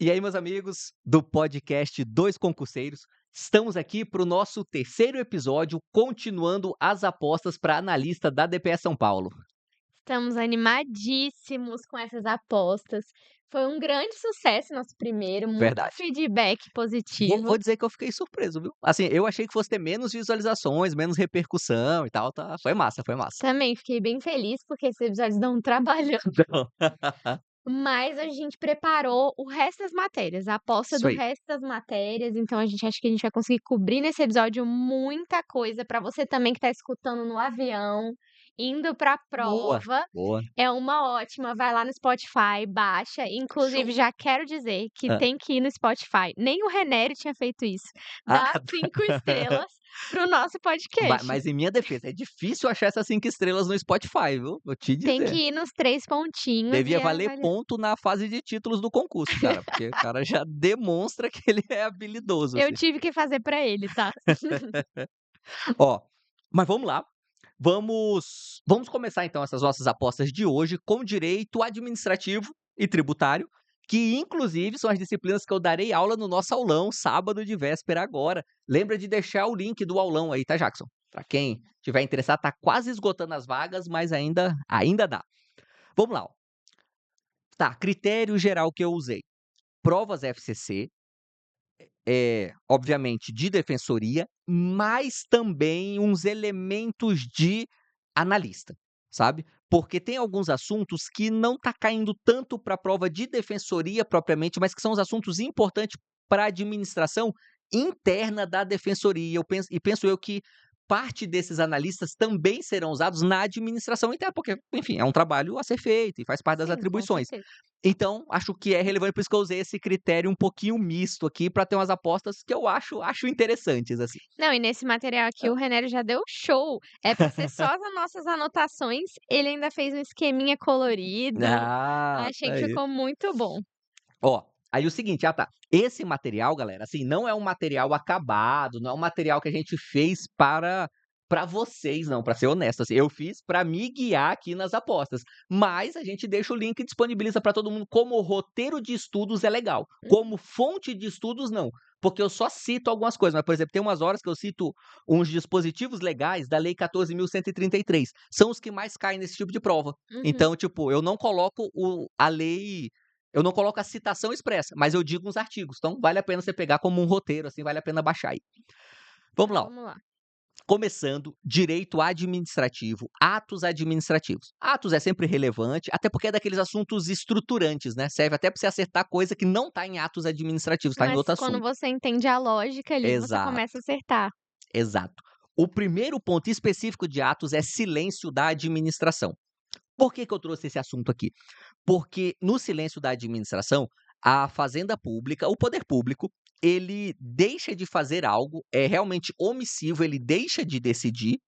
E aí, meus amigos do podcast Dois Concurseiros, estamos aqui para o nosso terceiro episódio, continuando as apostas para analista da DPE São Paulo. Estamos animadíssimos com essas apostas. Foi um grande sucesso nosso primeiro, muito Verdade. feedback Vou positivo. dizer que eu fiquei surpreso, viu? Assim, eu achei que fosse ter menos visualizações, menos repercussão e tal, tá? Foi massa, foi massa. Também fiquei bem feliz porque esses episódios dão um trabalhão. Então, Mas a gente preparou o resto das matérias, a aposta isso do aí. resto das matérias, então a gente acha que a gente vai conseguir cobrir nesse episódio muita coisa para você também que está escutando no avião, indo para a Boa, prova. boa. É uma ótima, vai lá no Spotify, baixa. Inclusive, Show. já quero dizer que Ah, tem que ir no Spotify. Nem o Renério tinha feito isso. ah, Dá 5 estrelas pro nosso podcast. mas em minha defesa, é difícil achar essas 5 estrelas no Spotify, viu? Vou te Tem dizer. que ir nos 3 pontinhos e Devia valer avaliar. ponto na fase de títulos do concurso, cara, porque o cara já demonstra que ele é habilidoso, Eu assim. tive que fazer pra ele, tá? Ó, mas vamos lá, vamos começar então essas nossas apostas de hoje com direito administrativo e tributário, que inclusive são as disciplinas que eu darei aula no nosso aulão, sábado de véspera agora. Lembra de deixar o link do aulão aí, tá, Jackson? Pra quem tiver interessado, tá quase esgotando as vagas, mas ainda dá. Vamos lá, ó. Tá, critério geral que eu usei. Provas FCC, obviamente de defensoria, mas também uns elementos de analista, sabe. Porque tem alguns assuntos que não tá caindo tanto para a prova de defensoria propriamente, mas que são os assuntos importantes para a administração interna da defensoria. Penso eu que parte desses analistas também serão usados na administração interna, porque, enfim, é um trabalho a ser feito e faz parte das Sim, com atribuições. certeza. Então, acho que é relevante, por isso que eu usei esse critério um pouquinho misto aqui, para ter umas apostas que eu acho interessantes, assim. Não, e nesse material aqui o Renério já deu show. É pra ser só as nossas anotações, ele ainda fez um esqueminha colorido. Ah, Achei tá que aí. ficou muito bom. Ó, aí o seguinte, tá, esse material, galera, assim, não é um material acabado, não é um material que a gente fez para vocês não, para ser honesto, assim, eu fiz para me guiar aqui nas apostas, mas a gente deixa o link e disponibiliza para todo mundo. Como roteiro de estudos é legal, como fonte de estudos não, porque eu só cito algumas coisas, mas, por exemplo, tem umas horas que eu cito uns dispositivos legais da Lei 14.133, são os que mais caem nesse tipo de prova. Uhum. Então, tipo, a lei, eu não coloco a citação expressa, mas eu digo uns artigos. Então, vale a pena você pegar como um roteiro, assim, vale a pena baixar aí. Vamos Então lá, ó. vamos lá. Começando, direito administrativo, atos administrativos. Atos é sempre relevante, até porque é daqueles assuntos estruturantes, né? Serve até para você acertar coisa que não está em atos administrativos, está em Mas outro quando assunto. você entende a lógica ali, você Exato, começa a acertar. exato. O primeiro ponto específico de atos é silêncio da administração. Por que eu trouxe esse assunto aqui? Porque no silêncio da administração, a fazenda pública, o poder público, ele deixa de fazer algo, é realmente omissivo, ele deixa de decidir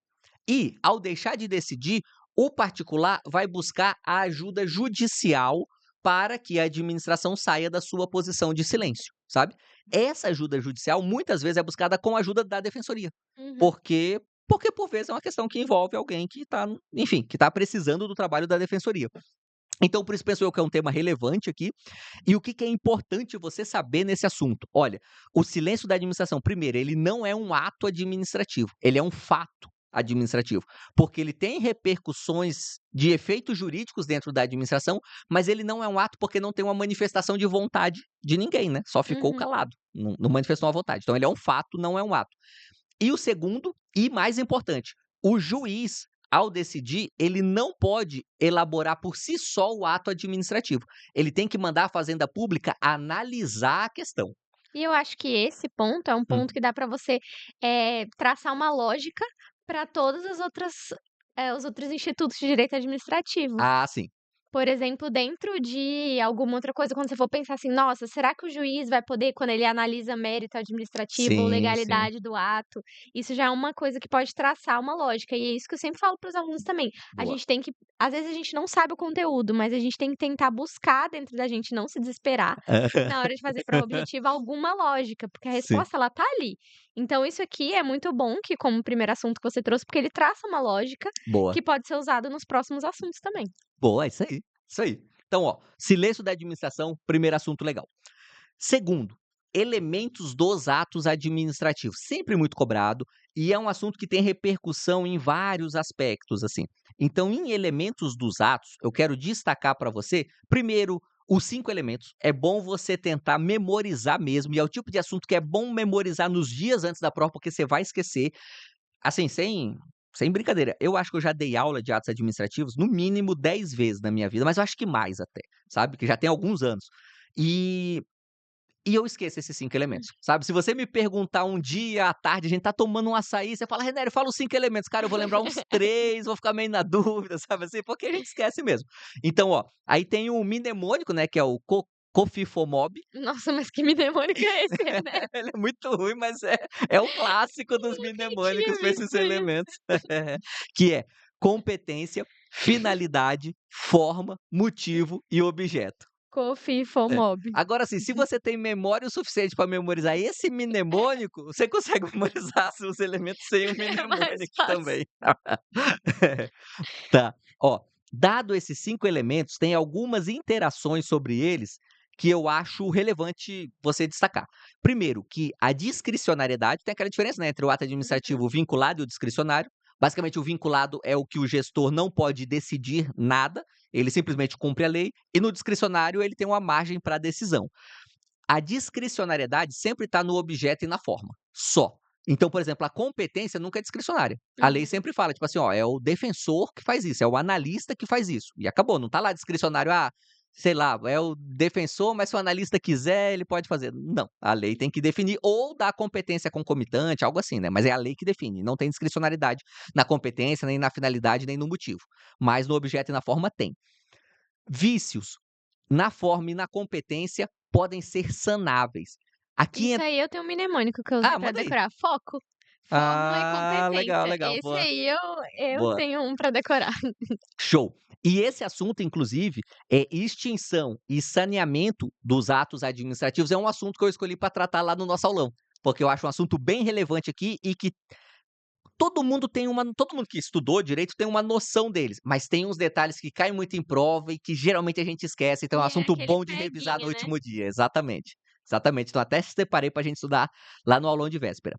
e, ao deixar de decidir, o particular vai buscar a ajuda judicial para que a administração saia da sua posição de silêncio, sabe. Essa ajuda judicial muitas vezes é buscada com a ajuda da defensoria, Uhum. porque por vezes é uma questão que envolve alguém que está, enfim, que está precisando do trabalho da defensoria. Então, por isso penso eu que é um tema relevante aqui. E o que é importante você saber nesse assunto? Olha, o silêncio da administração, primeiro, ele não é um ato administrativo, ele é um fato administrativo, porque ele tem repercussões de efeitos jurídicos dentro da administração, mas ele não é um ato porque não tem uma manifestação de vontade de ninguém, né? Só ficou Uhum. calado, não manifestou uma vontade. Então, ele é um fato, não é um ato. E o segundo, e mais importante, o juiz, ao decidir, ele não pode elaborar por si só o ato administrativo. Ele tem que mandar a Fazenda Pública analisar a questão. E eu acho que esse ponto é um Hum. ponto que dá para você, traçar uma lógica para todas as outras os outros institutos de direito administrativo. Ah, sim. Por exemplo, dentro de alguma outra coisa, quando você for pensar assim: "Nossa, será que o juiz vai poder, quando ele analisa mérito administrativo ou Sim, sim. legalidade do ato", isso já é uma coisa que pode traçar uma lógica, e é isso que eu sempre falo para os alunos também. A Boa. gente tem que às vezes a gente não sabe o conteúdo, mas a gente tem que tentar buscar dentro da gente, não se desesperar, na hora de fazer prova objetiva, alguma lógica, porque a Sim. resposta ela tá ali. Então isso aqui é muito bom, que como primeiro assunto que você trouxe, porque ele traça uma lógica Boa. que pode ser usada nos próximos assuntos também. Boa, isso aí. Isso aí. Então, ó, silêncio da administração, primeiro assunto legal. Segundo, elementos dos atos administrativos, sempre muito cobrado, e é um assunto que tem repercussão em vários aspectos, assim. Então, em elementos dos atos, eu quero destacar para você, primeiro, os 5 elementos. É bom você tentar memorizar mesmo, e é o tipo de assunto que é bom memorizar nos dias antes da prova, porque você vai esquecer. Assim, sem brincadeira, eu acho que eu já dei aula de atos administrativos no mínimo 10 vezes na minha vida, mas eu acho que mais até, sabe, que já tem alguns anos. E eu esqueço esses 5 elementos, sabe. Se você me perguntar um dia à tarde, a gente tá tomando um açaí, você fala: "Renério, fala os 5 elementos". Cara, eu vou lembrar uns 3, vou ficar meio na dúvida, sabe assim, porque a gente esquece mesmo. Então, ó, aí tem o mnemônico, né, que é o Cofifomob. Nossa, mas que mnemônico é esse, né? Ele é muito ruim, mas é o clássico dos Nunca tinha mnemônicos para esses visto isso. elementos. Que é competência, finalidade, forma, motivo e objeto. É. Cofifomob. Agora assim, se você tem memória o suficiente para memorizar esse mnemônico, você consegue memorizar os elementos sem o É mais mnemônico fácil. também. Tá. Ó, dado esses 5 elementos, tem algumas interações sobre eles que eu acho relevante você destacar. Primeiro, que a discricionariedade tem aquela diferença, né, entre o ato Uhum. administrativo vinculado e o discricionário. Basicamente, o vinculado é o que o gestor não pode decidir nada, ele simplesmente cumpre a lei, e no discricionário ele tem uma margem para decisão. A discricionariedade sempre está no objeto e na forma, só. Então, por exemplo, a competência nunca é discricionária. A lei Uhum. sempre fala, tipo assim, ó, é o defensor que faz isso, é o analista que faz isso. E acabou, não tá lá discricionário, sei lá, é o defensor, mas se o analista quiser, ele pode fazer. Não, a lei tem que definir ou dar competência concomitante, algo assim, né? Mas é a lei que define, não tem discricionariedade na competência, nem na finalidade, nem no motivo. Mas no objeto e na forma tem. Vícios na forma e na competência podem ser sanáveis. Aqui Isso en aí eu tenho um mnemônico que eu uso pra manda aí. decorar. Foco, forma e Ah, legal, competência. legal. Esse Boa, aí eu boa. tenho um pra decorar. Show. E esse assunto, inclusive, é extinção e saneamento dos atos administrativos, é um assunto que eu escolhi para tratar lá no nosso aulão, porque eu acho um assunto bem relevante aqui e que todo mundo que estudou direito tem uma noção deles, mas tem uns detalhes que caem muito em prova e que geralmente a gente esquece, então é um E é assunto aquele bom de revisar no peguinha, né? último dia. Exatamente, exatamente. Então até separei para a gente estudar lá no aulão de véspera.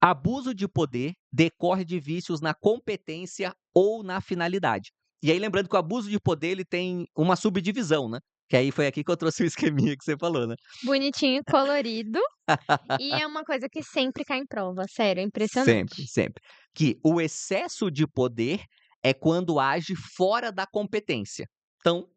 Abuso de poder decorre de vícios na competência ou na finalidade. E aí lembrando que o abuso de poder ele tem uma subdivisão, né, que aí foi aqui que eu trouxe o esqueminha que você falou, né. Bonitinho e colorido. E é uma coisa que sempre cai em prova, sério, é Sempre, impressionante. sempre. Que o excesso de poder é quando age fora da competência. Então,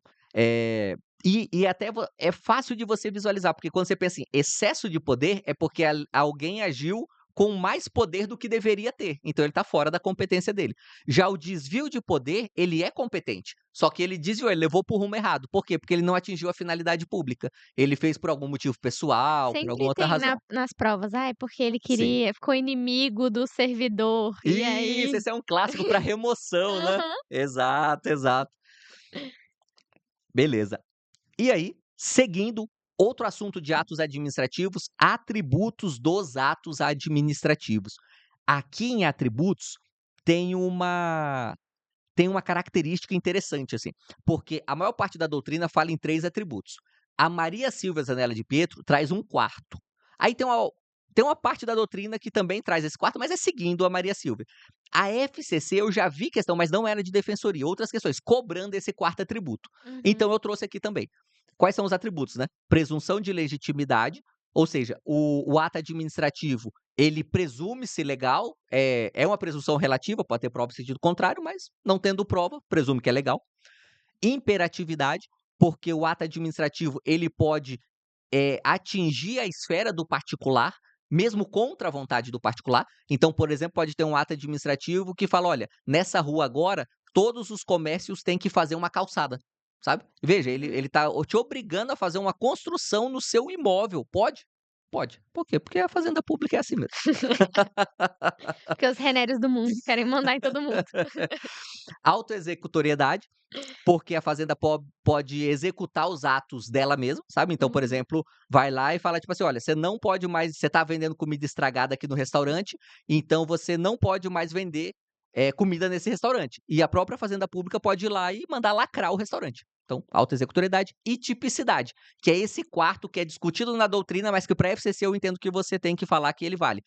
até é fácil de você visualizar, porque quando você pensa em excesso de poder, é porque alguém agiu com mais poder do que deveria ter, então ele está fora da competência dele. Já o desvio de poder, ele é competente, só que ele desviou, ele levou para o rumo errado. Por quê? Porque ele não atingiu a finalidade pública. Ele fez por algum motivo pessoal, por alguma Sempre outra tem razão. nas provas: "Ai, porque ele Sim. queria ficou inimigo do servidor", e Isso, aí esse é um clássico para remoção, né. aham. Exato, exato. Beleza. E aí, seguindo, outro assunto de atos administrativos, atributos dos atos administrativos. Aqui em atributos tem uma tem uma característica interessante, assim, porque a maior parte da doutrina fala em 3 atributos. A Maria Silvia Zanella de Pietro traz um quarto. Aí tem uma parte da doutrina que também traz esse quarto, mas é seguindo a Maria Silvia. A FCC eu já vi questão, mas não era de defensoria, outras questões, cobrando esse quarto atributo. Uhum. Então eu trouxe aqui também. Quais são os atributos, né? Presunção de legitimidade, ou seja, o ato administrativo ele presume-se legal, é uma presunção relativa, pode ter prova em sentido contrário, mas não tendo prova, presume que é legal. Imperatividade, porque o ato administrativo ele pode, atingir a esfera do particular, mesmo contra a vontade do particular. Então, por exemplo, pode ter um ato administrativo que fala: "Olha, nessa rua agora, todos os comércios têm que fazer uma calçada", sabe. Veja, ele Uhum. tá te obrigando a fazer uma construção no seu imóvel. Pode? Pode. Por quê? Porque a fazenda pública é assim mesmo. Porque os renérios do mundo querem mandar em todo mundo. Autoexecutoriedade, porque a fazenda pode executar os atos dela mesma, sabe. Então, por Uhum. exemplo, vai lá e fala, tipo assim: "Olha, você não pode mais você tá vendendo comida estragada aqui no restaurante, então você não pode mais vender, comida nesse restaurante". E a própria fazenda pública pode ir lá e mandar lacrar o restaurante. Então, autoexecutoriedade e tipicidade, que é esse quarto que é discutido na doutrina, mas que para a FCC eu entendo que você tem que falar que ele vale.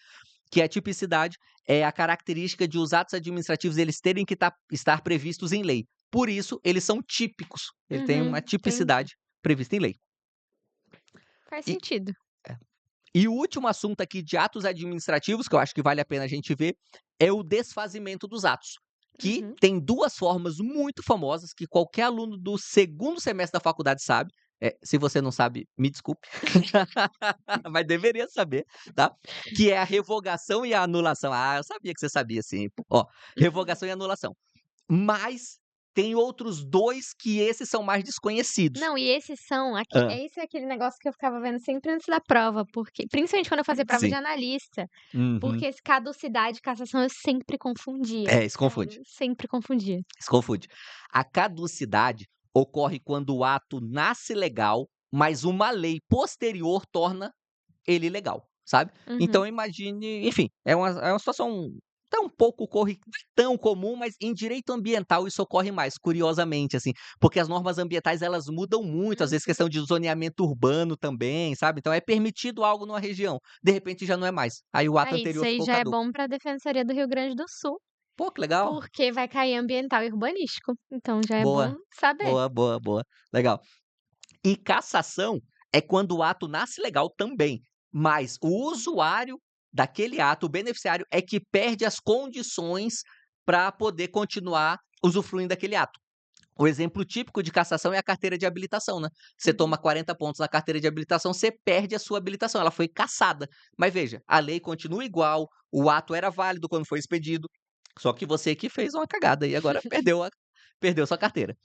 Que a tipicidade é a característica de os atos administrativos eles terem que estar previstos em lei. Por isso, eles são típicos. Ele tem uma Entendi. tipicidade prevista em lei. Faz E, sentido. e o último assunto aqui de atos administrativos, que eu acho que vale a pena a gente ver, é o desfazimento dos atos. Que Uhum. tem duas formas muito famosas que qualquer aluno do segundo semestre da faculdade sabe. Se você não sabe, me desculpe. Mas deveria saber, tá? Que é a revogação e a anulação. Ah, eu sabia que você sabia, sim. Ó, revogação e anulação. Mas tem outros dois que esses são mais desconhecidos. Não, e esses são Hã, esse é aquele negócio que eu ficava vendo sempre antes da prova, porque principalmente quando eu fazia prova de sim. analista, Uhum. porque esse caducidade e cassação eu sempre confundia, Isso confunde, sério, sempre confundia. isso confunde. A caducidade ocorre quando o ato nasce legal, mas uma lei posterior torna ele legal, sabe. Uhum. Então imagine enfim, é uma situação tão pouco tão comum, mas em direito ambiental isso ocorre mais, curiosamente, assim, porque as normas ambientais elas mudam muito, às vezes Uhum. questão de zoneamento urbano também, sabe. Então é permitido algo numa região, de repente já não é mais, aí o ato Isso anterior aí ficou já é caduco. bom pra Defensoria do Rio Grande do Sul, Pô, que legal. porque vai cair ambiental e urbanístico, então já é bom Boa, saber. boa, boa, boa, legal. E cassação é quando o ato nasce legal também, mas o usuário daquele ato, o beneficiário, é que perde as condições para poder continuar usufruindo daquele ato. O exemplo típico de cassação é a carteira de habilitação, né. Você toma Uhum. 40 pontos na carteira de habilitação, você perde a sua habilitação, ela foi cassada. Mas veja, a lei continua igual, o ato era válido quando foi expedido, só que você que fez uma cagada e agora perdeu sua carteira.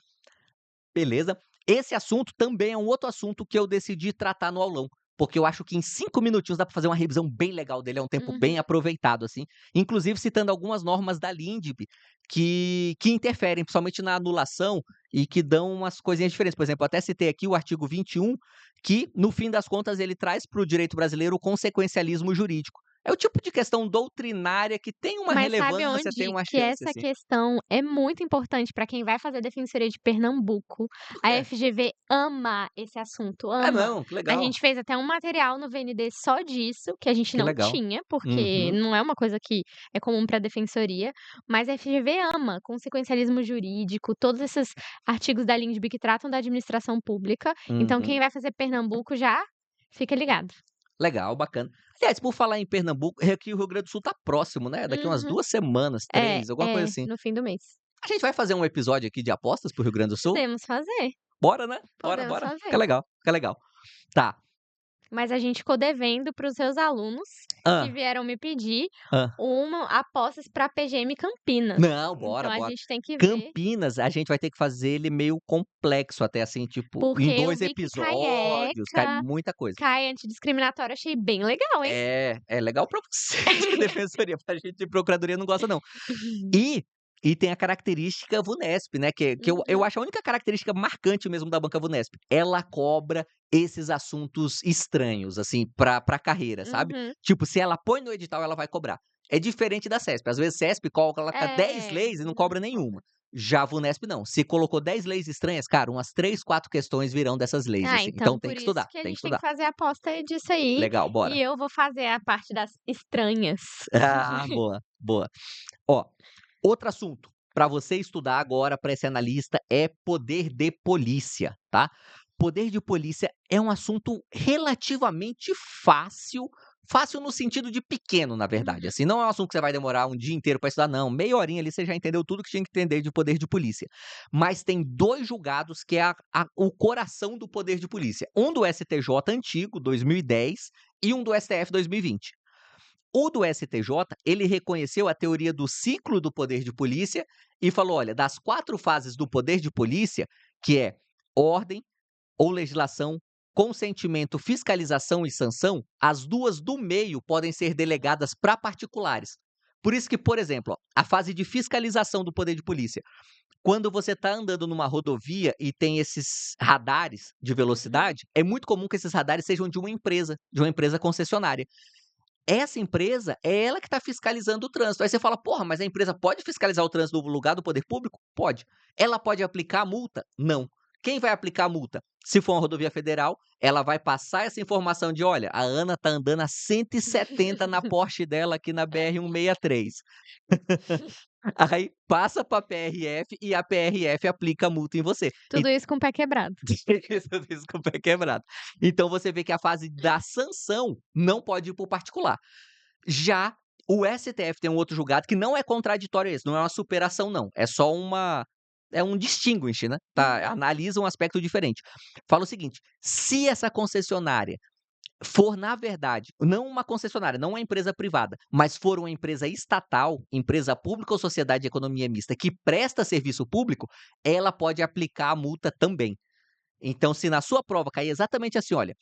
Beleza. Esse assunto também é um outro assunto que eu decidi tratar no aulão, porque eu acho que em 5 minutinhos dá para fazer uma revisão bem legal dele, é um tempo bem Uhum. aproveitado, assim, inclusive citando algumas normas da LINDB que interferem, principalmente na anulação e que dão umas coisinhas diferentes. Por exemplo, eu até citei aqui o artigo 21, que no fim das contas ele traz para o direito brasileiro o consequencialismo jurídico. É o tipo de questão doutrinária que tem uma Mas sabe relevância, você tem onde uma que chance, essa assim. questão é muito importante para quem vai fazer a Defensoria de Pernambuco? Por A quê? FGV ama esse assunto, É ama. não, que A legal, gente fez até um material no VND só disso, que a gente que não legal. tinha, porque Uhum. não é uma coisa que é comum para a Defensoria, mas a FGV ama consequencialismo jurídico, todos esses artigos da LINDB que tratam da administração pública. Então quem Uhum. vai fazer Pernambuco já fica ligado. Legal, bacana. Aliás, por falar em Pernambuco, é que o Rio Grande do Sul tá próximo, né, daqui umas Uhum. 2 semanas, É, 3, alguma coisa assim. no fim do mês. A gente vai fazer um episódio aqui de apostas para o Rio Grande do Sul? Podemos fazer, Bora, né? Bora, podemos bora. Fica fazer. legal, fica legal. Tá. Mas a gente ficou devendo para os seus alunos que Hã, vieram me pedir hã. uma apostas pra PGM Campinas. Não, bora, Então a bora. gente tem que ver, Campinas, a gente vai ter que fazer ele meio complexo até, assim, tipo, porque em eu 2 vi que cai episódios, cai ECA, muita coisa. cai antidiscriminatório, achei bem legal, hein. É legal pra você de defensoria, pra gente de procuradoria não gosta não. E e tem a característica VUNESP, né, que eu Uhum, acho a única característica marcante mesmo da banca VUNESP. Ela cobra esses assuntos estranhos, assim, pra carreira, sabe. uhum. Tipo, se ela põe no edital, ela vai cobrar. É diferente da CESP, às vezes CESP coloca 10 É, leis e não não cobra nenhuma. cobra. Já a VUNESP não, se colocou 10 leis estranhas, cara, umas 3, 4 questões virão dessas leis, Ah, assim, então então tem por que isso estudar, que a tem que gente tem que estudar. fazer a aposta disso aí, Legal, bora. e eu vou fazer a parte das estranhas. Ah, boa, boa. Ó, outro assunto para você estudar agora para esse analista é poder de polícia, tá? Poder de polícia é um assunto relativamente fácil, fácil no sentido de pequeno, na verdade. Uhum. Assim, não é um assunto que você vai demorar um dia inteiro para estudar, não. Meia horinha ali você já entendeu tudo que tinha que entender de poder de polícia. Mas tem dois julgados que é o coração do poder de polícia. Um do STJ antigo, 2010, e um do STF 2020. O do STJ, ele reconheceu a teoria do ciclo do poder de polícia e falou: olha, das 4 fases do poder de polícia, que é ordem ou legislação, consentimento, fiscalização e sanção, as 2 do meio podem ser delegadas para particulares. Por isso que, por exemplo, ó, a fase de fiscalização do poder de polícia, quando você está andando numa rodovia e tem esses radares de Uhum. velocidade, é muito comum que esses radares sejam de uma empresa concessionária. Essa empresa é ela que está fiscalizando o trânsito. Aí você fala: "Porra, mas a empresa pode fiscalizar o trânsito no lugar do poder público?" Pode. Ela pode aplicar a multa? Não. Quem vai aplicar a multa? Se for uma rodovia federal, ela vai passar essa informação de: "Olha, a Ana tá andando a 170 na Porsche dela aqui na BR-163". Aí passa pra PRF e a PRF aplica a multa em você. Tudo isso com o pé quebrado. Isso com o pé quebrado. Então você vê que a fase da sanção não pode ir para o particular. Já o STF tem um outro julgado que não é contraditório a esse, não é uma superação não, é só um distinguish, né, tá, analisa um aspecto diferente. Fala o seguinte: se essa concessionária for, na verdade, não uma concessionária, não uma empresa privada, mas for uma empresa estatal, empresa pública ou sociedade de economia mista que presta serviço público, ela pode aplicar a multa também. Então, se na sua prova cair exatamente assim, olha,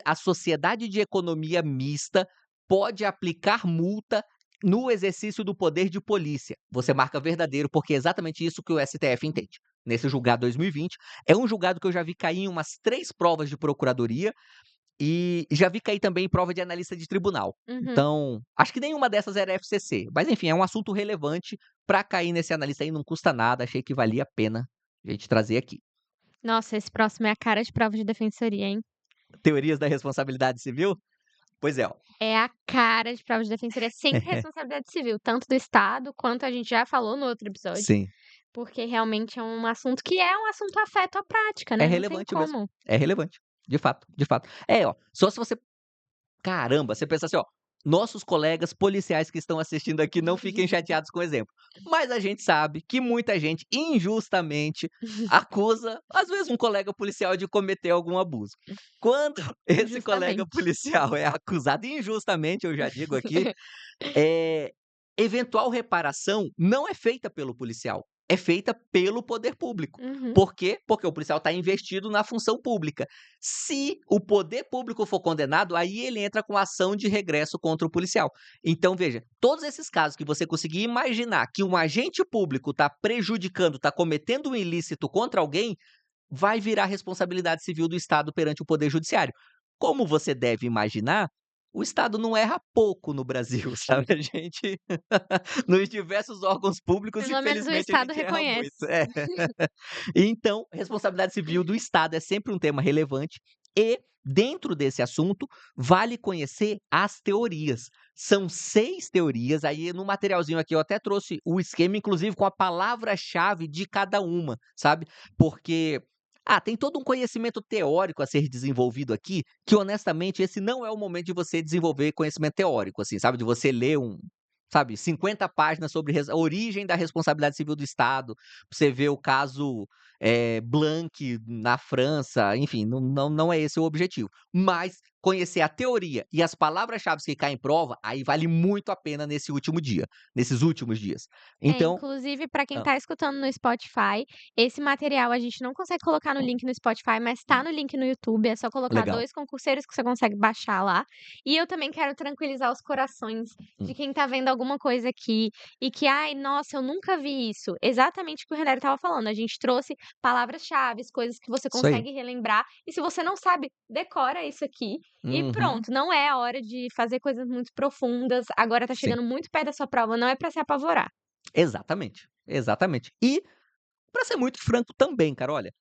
a sociedade de economia mista pode aplicar multa no exercício do poder de polícia. Você marca verdadeiro, porque é exatamente isso que o STF entende. Nesse julgado 2020, é um julgado que eu já vi cair em umas 3 provas de procuradoria e já vi cair também em prova de analista de tribunal. Uhum. Então, acho que nenhuma dessas era FCC, mas enfim, é um assunto relevante para cair nesse analista aí, não custa nada, achei que valia a pena a gente trazer aqui. Nossa, esse próximo é a cara de prova de defensoria, hein? Teorias da responsabilidade civil? Pois é, ó. É a cara de prova de defensoria, sempre responsabilidade civil, tanto do Estado, quanto a gente já falou no outro episódio, Sim, porque realmente é um assunto que é um assunto afeto à prática, é né, não tem relevante mesmo. como. É relevante, de fato, de fato. É, ó, só se você caramba, você pensa assim, ó, nossos colegas policiais que estão assistindo aqui não fiquem chateados com o exemplo, mas a gente sabe que muita gente injustamente acusa, às vezes, um colega policial de cometer algum abuso. Quando esse colega Justamente. policial é acusado injustamente, eu já digo aqui, eh, eventual reparação não é feita pelo policial, é feita pelo poder público. Uhum. Por quê? Porque o policial está investido na função pública. Se o poder público for condenado, aí ele entra com ação de regresso contra o policial. Então, veja, todos esses casos que você conseguir imaginar que um agente público está prejudicando, está cometendo um ilícito contra alguém, vai virar responsabilidade civil do Estado perante o Poder Judiciário. Como você deve imaginar, o Estado não erra pouco no Brasil, sabe? A gente, nos diversos órgãos públicos, Pelo menos o infelizmente, a Estado gente erra reconhece. muito. É. Então, responsabilidade civil do Estado é sempre um tema relevante e, dentro desse assunto, vale conhecer as teorias. São 6 teorias, aí no materialzinho aqui eu até trouxe o esquema, inclusive com a palavra-chave de cada uma, sabe? Porque tem todo um conhecimento teórico a ser desenvolvido aqui, que honestamente esse não é o momento de você desenvolver conhecimento teórico, assim, sabe, de você ler 50 páginas sobre a origem da responsabilidade civil do Estado, pra você ver o caso, Blanc na França, enfim, não é esse o objetivo. Mas conhecer a teoria e as palavras-chaves que caem em prova, aí vale muito a pena nesses últimos dias. Então Inclusive para quem hã, tá escutando no Spotify, esse material a gente não consegue colocar no link no Spotify, mas tá no link no YouTube, é só colocar legal. 2 concurseiros que você consegue baixar lá. E eu também quero tranquilizar os corações de Hum, quem tá vendo alguma coisa aqui e que: "Ai, nossa, eu nunca vi isso". Exatamente o que o Renério estava falando, a gente trouxe palavras-chaves, coisas que você isso aí. consegue relembrar, e se você não sabe, decora isso aqui e Uhum. pronto, não é a hora de fazer coisas muito profundas, agora tá Sim. chegando muito perto da sua prova, não é pra se apavorar. Exatamente, exatamente. E, pra ser muito franco também, cara, olha,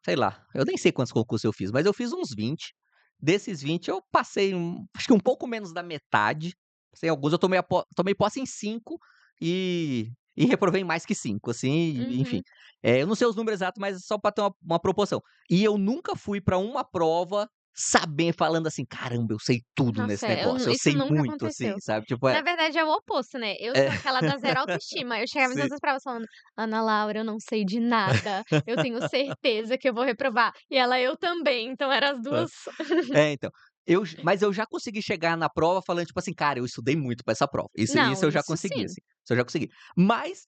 sei lá, eu nem sei quantos concursos eu fiz, mas eu fiz uns 20. Desses 20 eu passei acho que um pouco menos da metade, passei alguns, eu tomei posse em 5 e reprovei em mais que 5, assim, enfim. Uhum. Eu não sei os números exatos, mas só pra ter uma proporção. E eu nunca fui pra uma prova falando assim: "Caramba, eu sei tudo nesse Nossa, eu nu negócio, eu isso sei nunca muito", assim, aconteceu. sabe, tipo, Na verdade é o oposto, né, eu é sou aquela da zero autoestima, eu chegava em sim. todas as provas falando: "Ana Laura, eu não sei de nada, eu tenho certeza que eu vou reprovar", e ela: "Eu também", então era as Hã. 2. Então, mas eu já consegui chegar na prova falando, tipo assim: "Cara, eu estudei muito pra essa prova". Isso Não, eu já isso consegui, sim. assim, isso eu já consegui. Mas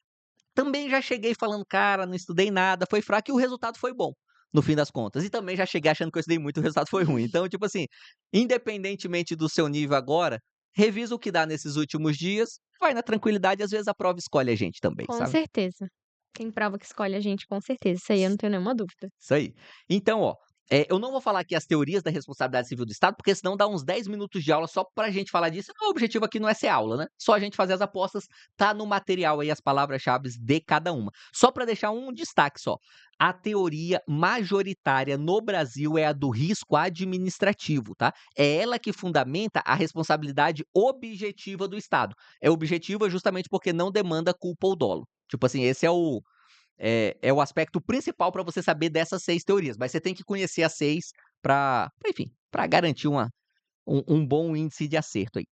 também já cheguei falando: "Cara, não estudei nada", foi fraco e o resultado foi bom, no fim das contas. E também já cheguei achando que eu estudei muito e o resultado foi ruim. Então, tipo assim, independentemente do seu nível agora, revisa o que dá nesses últimos dias, vai na tranquilidade, às vezes a prova escolhe a gente também, Com sabe. certeza. Tem prova que escolhe a gente, com certeza, isso aí eu não tenho nenhuma dúvida. Isso aí. Então, ó, Eu não vou falar aqui as teorias da responsabilidade civil do Estado, porque senão dá uns 10 minutos de aula só pra gente falar disso. O objetivo aqui não é ser aula, né? Só a gente fazer as apostas, tá no material aí as palavras-chave de cada uma. Só para deixar um destaque só. A teoria majoritária no Brasil é a do risco administrativo, tá? É ela que fundamenta a responsabilidade objetiva do Estado. É objetiva justamente porque não demanda culpa ou dolo. Tipo assim, esse é o aspecto principal para você saber dessas 6 teorias, mas você tem que conhecer as 6 para, enfim, para garantir um bom índice de acerto aí.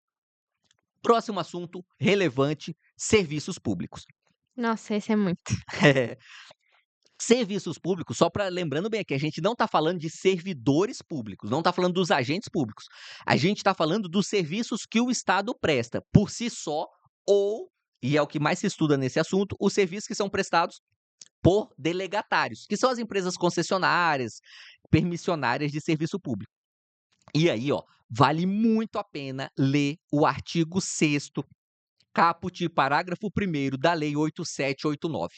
Próximo assunto relevante, serviços públicos. Nossa, esse é muito. Serviços públicos, só para lembrando bem aqui, a gente não está falando de servidores públicos, não está falando dos agentes públicos. A gente está falando dos serviços que o Estado presta por si só ou, e é o que mais se estuda nesse assunto, os serviços que são prestados por delegatários, que são as empresas concessionárias, permissionárias de serviço público. E aí, ó, vale muito a pena ler o artigo 6º, caput, parágrafo 1º da Lei 8789,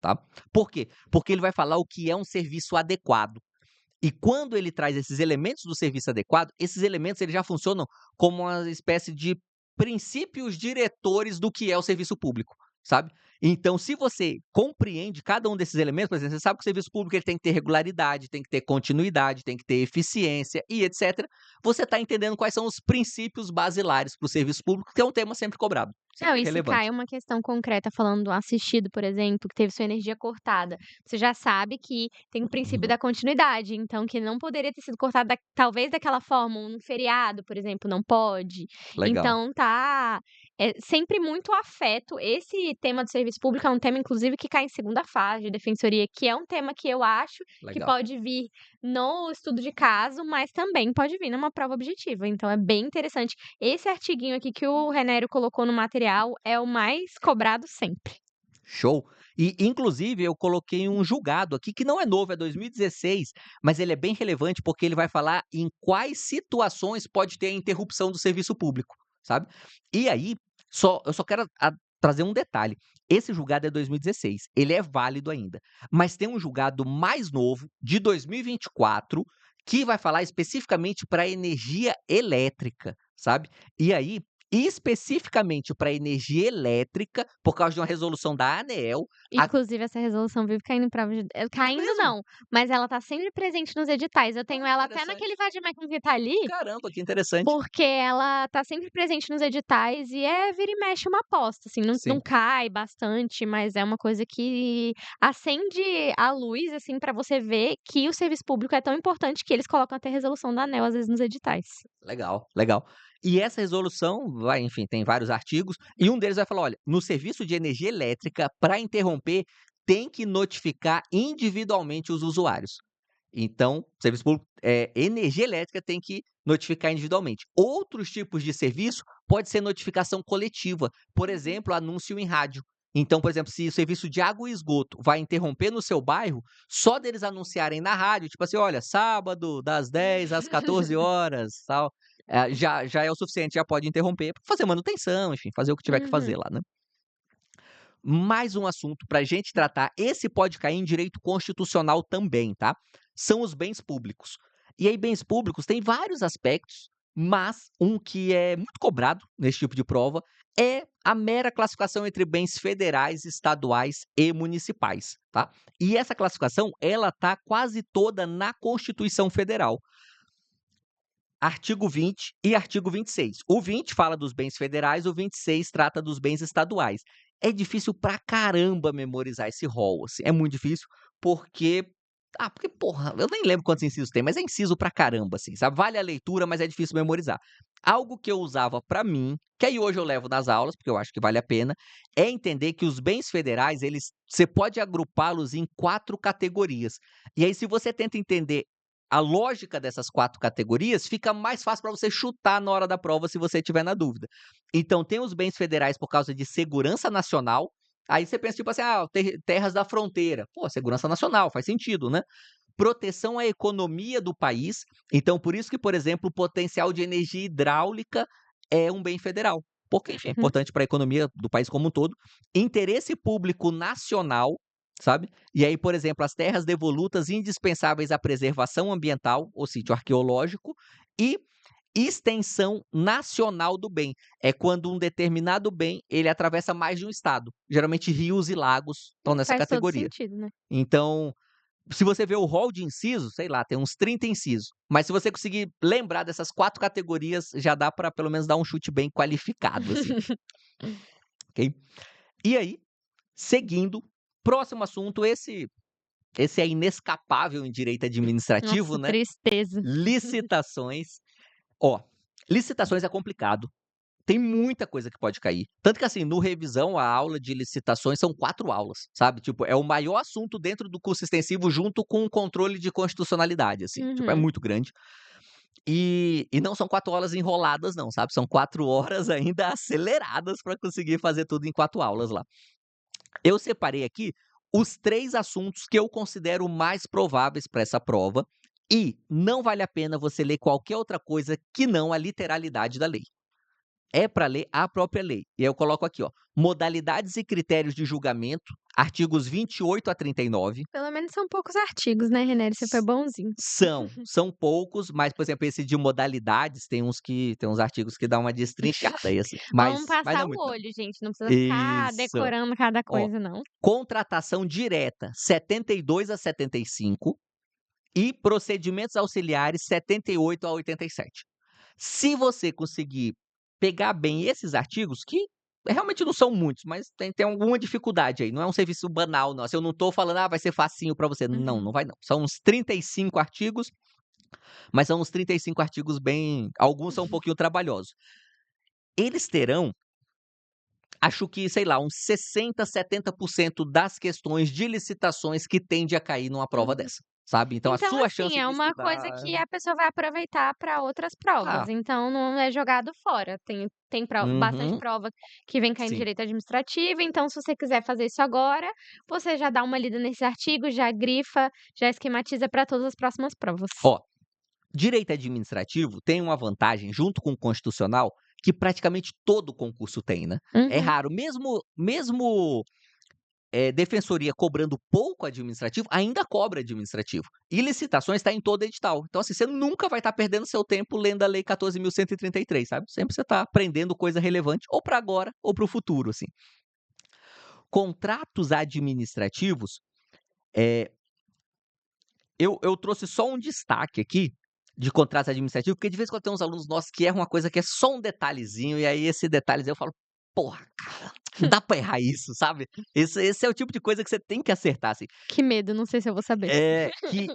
tá? Por quê? Porque ele vai falar o que é um serviço adequado. E quando ele traz esses elementos do serviço adequado, esses elementos eles já funcionam como uma espécie de princípios diretores do que é o serviço público, sabe? Então, se você compreende cada um desses elementos, por exemplo, você sabe que o serviço público ele tem que ter regularidade, tem que ter continuidade, tem que ter eficiência e etc. Você está entendendo quais são os princípios basilares para o serviço público, que é um tema sempre cobrado, Não, sempre e se cai relevante. uma questão concreta falando do assistido, por exemplo, que teve sua energia cortada, você já sabe que tem o princípio Uhum. da continuidade, então que não poderia ter sido cortado talvez daquela forma, um feriado, por exemplo, não pode. Legal, Então tá, sempre muito afeto. Esse tema do serviço público é um tema, inclusive, que cai em segunda fase de defensoria, que é um tema que eu acho que legal. pode vir no estudo de caso, mas também pode vir numa prova objetiva. Então é bem interessante. Esse artiguinho aqui que o Renério colocou no material é o mais cobrado sempre. Show. E, inclusive, eu coloquei um julgado aqui, que não é novo, é 2016, mas ele é bem relevante porque ele vai falar em quais situações pode ter a interrupção do serviço público, sabe? E aí, eu só quero trazer um detalhe. Esse julgado é 2016, ele é válido ainda, mas tem um julgado mais novo, de 2024, que vai falar especificamente para energia elétrica, sabe? E aí, especificamente para energia elétrica, por causa de uma resolução da ANEEL, a Inclusive essa resolução vive caindo em prova de é caindo mesmo? não, mas ela tá sempre presente nos editais. Eu tenho ela até naquele Interessante. vade-mecum que tá ali, Caramba, que interessante. porque ela tá sempre presente nos editais e vira e mexe uma aposta, assim, não Sim, cai bastante, mas é uma coisa que acende a luz, assim, pra você ver que o serviço público é tão importante que eles colocam até resolução da ANEEL, às vezes, nos editais. legal, legal. E essa resolução vai, enfim, tem vários artigos, e um deles vai falar: olha, no serviço de energia elétrica, para interromper, tem que notificar individualmente os usuários. Então, serviço público, energia elétrica tem que notificar individualmente. Outros tipos de serviço pode ser notificação coletiva, por Uhum. exemplo, anúncio em rádio. Então, por exemplo, se o serviço de água e esgoto vai interromper no seu bairro, só deles anunciarem na rádio, tipo assim, olha, sábado das 10 às 14 horas, tal, já é o suficiente, já pode interromper para fazer manutenção, enfim, fazer o que tiver que fazer Uhum. lá, né. Mais um assunto para a gente tratar, esse pode cair em direito constitucional também, tá? São os bens públicos. E aí, bens públicos tem vários aspectos, mas um que é muito cobrado nesse tipo de prova é a mera classificação entre bens federais, estaduais e municipais, tá? E essa classificação, ela tá quase toda na Constituição Federal. Artigo 20 e artigo 26. O 20 fala dos bens federais, o 26 trata dos bens estaduais. É difícil pra caramba memorizar esse rol, assim, é muito difícil, porque porque, porra, eu nem lembro quantos incisos tem, mas é inciso pra caramba, assim, sabe. Vale a leitura, mas é difícil memorizar. Algo que eu usava pra mim, que aí hoje eu levo nas aulas, porque eu acho que vale a pena, é entender que os bens federais, você pode agrupá-los em 4 categorias. E aí, se você tenta entender a lógica dessas 4 categorias, fica mais fácil para você chutar na hora da prova, se você tiver na dúvida. Então tem os bens federais por causa de segurança nacional, aí você pensa tipo assim: "Ah, terras da fronteira", pô, segurança nacional, faz sentido, né. Proteção à economia do país, então por isso que, por exemplo, o potencial de energia hidráulica é um bem federal, porque, enfim, é Uhum. importante para a economia do país como um todo. Interesse público nacional, sabe? E aí, por exemplo, as terras devolutas indispensáveis à preservação ambiental, ou sítio arqueológico, e extensão nacional do bem. É quando um determinado bem, ele atravessa mais de um estado. Geralmente rios e lagos estão nessa Faz todo categoria. sentido, né? Então, se você vê o rol de incisos, sei lá, tem uns 30 incisos. Mas se você conseguir lembrar dessas 4 categorias, já dá para pelo menos dar um chute bem qualificado, assim, ok? E aí, seguindo, próximo assunto, esse é inescapável em direito administrativo, Nossa, né? tristeza. Licitações. Ó, licitações é complicado. Tem muita coisa que pode cair. Tanto que, assim, no revisão, a aula de licitações são 4 aulas, sabe? Tipo, é o maior assunto dentro do curso extensivo junto com o controle de constitucionalidade, assim. Tipo, é Uhum. muito grande. E não são 4 horas enroladas não, sabe? São 4 horas ainda aceleradas para conseguir fazer tudo em 4 aulas lá. Eu separei aqui os 3 assuntos que eu considero mais prováveis para essa prova e não vale a pena você ler qualquer outra coisa que não a literalidade da lei. É para ler a própria lei. E aí eu coloco aqui, ó, modalidades e critérios de julgamento, artigos 28 a 39. Pelo menos são poucos artigos, né, René? Você foi S bonzinho. são poucos, mas, por exemplo, esse de modalidades tem uns artigos que dão uma destrinchada aí, assim, Vamos mas passar não o muito não. olho, gente, não precisa ficar Isso. decorando cada Ó, coisa não. contratação direta, 72 a 75 e procedimentos auxiliares, 78 a 87. Se você conseguir pegar bem esses artigos, que realmente não são muitos, mas tem alguma dificuldade aí, não é um serviço banal não, assim, eu não tô falando: "Ah, vai ser facinho para você", não, Uhum. não vai não. São uns 35 artigos, mas são uns 35 artigos bem alguns são um pouquinho trabalhosos. Eles terão, acho que, sei lá, uns 60, 70% das questões de licitações que tende a cair numa prova Uhum. dessa, sabe. Então a Então, sua assim, chance é de uma coisa estudar que a pessoa vai aproveitar para outras provas, ah, então não é jogado fora. Tem bastante uhum, prova que vem caindo em sim. direito administrativo, então se você quiser fazer isso agora, você já dá uma lida nesse artigo, já grifa, já esquematiza para todas as próximas provas. Ó, direito administrativo tem uma vantagem, junto com o constitucional, que praticamente todo concurso tem, né. É Uhum. raro, mesmo defensoria cobrando pouco administrativo, ainda cobra administrativo. E licitações está em todo edital. Então, assim, você nunca vai estar perdendo seu tempo lendo a lei 14.133, sabe. Sempre você está aprendendo coisa relevante, ou para agora ou para o futuro, assim. Contratos administrativos, eh eu trouxe só um destaque aqui, de contrato administrativo, porque de vez em quando tem uns alunos nossos que erram uma coisa que é só um detalhezinho, e aí esse detalhezinho eu falo: "Porra, cara, não dá pra errar isso", sabe. Esse é o tipo de coisa que você tem que acertar, assim. Que medo, não sei se eu vou saber. Que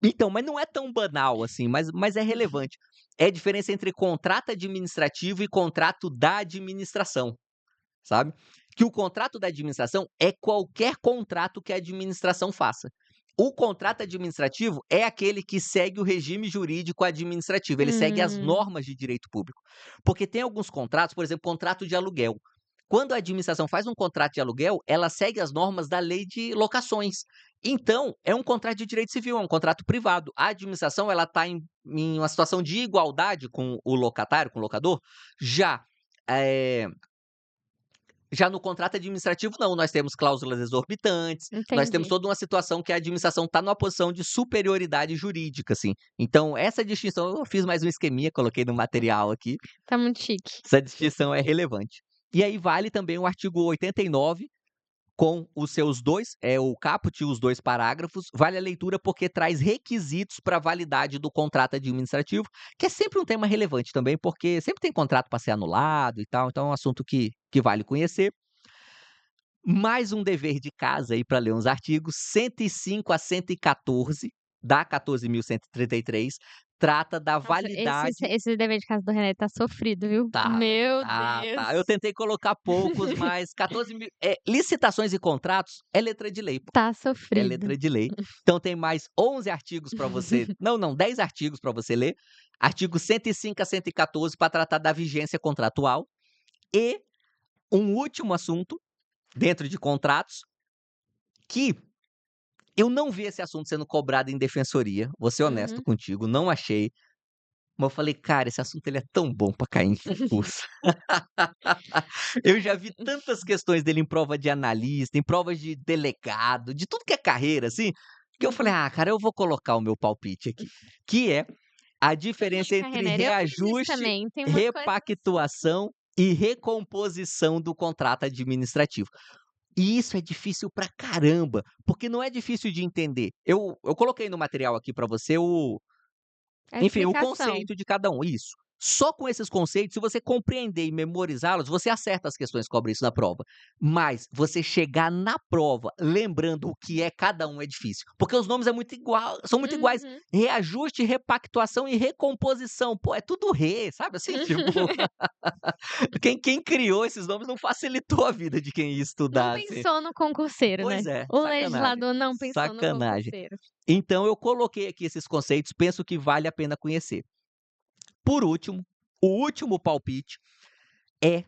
então, mas não é tão banal assim, mas é relevante. É a diferença entre contrato administrativo e contrato da administração, sabe. Que o contrato da administração é qualquer contrato que a administração faça. O contrato administrativo é aquele que segue o regime jurídico administrativo, ele segue as Hum, normas de direito público. Porque tem alguns contratos, por exemplo, contrato de aluguel. Quando a administração faz um contrato de aluguel, ela segue as normas da lei de locações. Então, é um contrato de direito civil, é um contrato privado. A administração ela está em uma situação de igualdade com o locatário, com o locador. Já eh, já no contrato administrativo não, nós temos cláusulas exorbitantes, nós temos entendi. toda uma situação que a administração está numa posição de superioridade jurídica, assim. Então essa distinção eu fiz mais um esqueminha, coloquei no material aqui, Tá muito chique. essa distinção é relevante. E aí vale também o artigo 89 com os seus 2, o caput e os 2 parágrafos, vale a leitura porque traz requisitos para validade do contrato administrativo, que é sempre um tema relevante também, porque sempre tem contrato para ser anulado e tal, então é um assunto que vale conhecer. Mais um dever de casa aí para ler uns artigos, 105 a 114 da 14.133, trata da Nossa, validade esse dever de casa do René tá sofrido, viu. tá, velho, Meu tá. Eu Deus. tentei colocar poucos, mas 14.000 licitações e contratos é letra de lei, pô, Tá é sofrido. letra de lei. Então tem mais 11 artigos para você não, 10 artigos para você ler, artigo 105 a 114 para tratar da vigência contratual, e um último assunto, dentro de contratos, que eu não vi esse assunto sendo cobrado em defensoria, vou ser honesto Uhum. contigo, não achei, Mas eu falei: "Cara, esse assunto ele é tão bom pra cair em concurso". Eu já vi tantas questões dele em prova de analista, em provas de delegado, de tudo que é carreira, assim, que eu falei: Uhum. "Ah, cara, eu vou colocar o meu palpite aqui", que é a diferença Poxa, entre Renner, eu fiz isso reajuste, também. Tem umas coisas repactuação e recomposição do contrato administrativo. E isso é difícil pra caramba, porque não é difícil de entender. Eu coloquei no material aqui pra você a enfim, o explicação. conceito de cada um, isso. Só com esses conceitos, se você compreender e memorizá-los, você acerta as questões que cobrem isso na prova. Mas você chegar na prova lembrando o que é cada um é difícil, porque os nomes são muito iguais. Uhum. Reajuste, repactuação e recomposição. Pô, é tudo sabe assim? Tipo, quem criou esses nomes não facilitou a vida de quem ia Não estudar, assim. pensou no concurseiro, né. Pois é, O sacanagem, legislador não pensou no sacanagem. concurseiro. Então eu coloquei aqui esses conceitos, penso que vale a pena conhecer. Por último, o último palpite é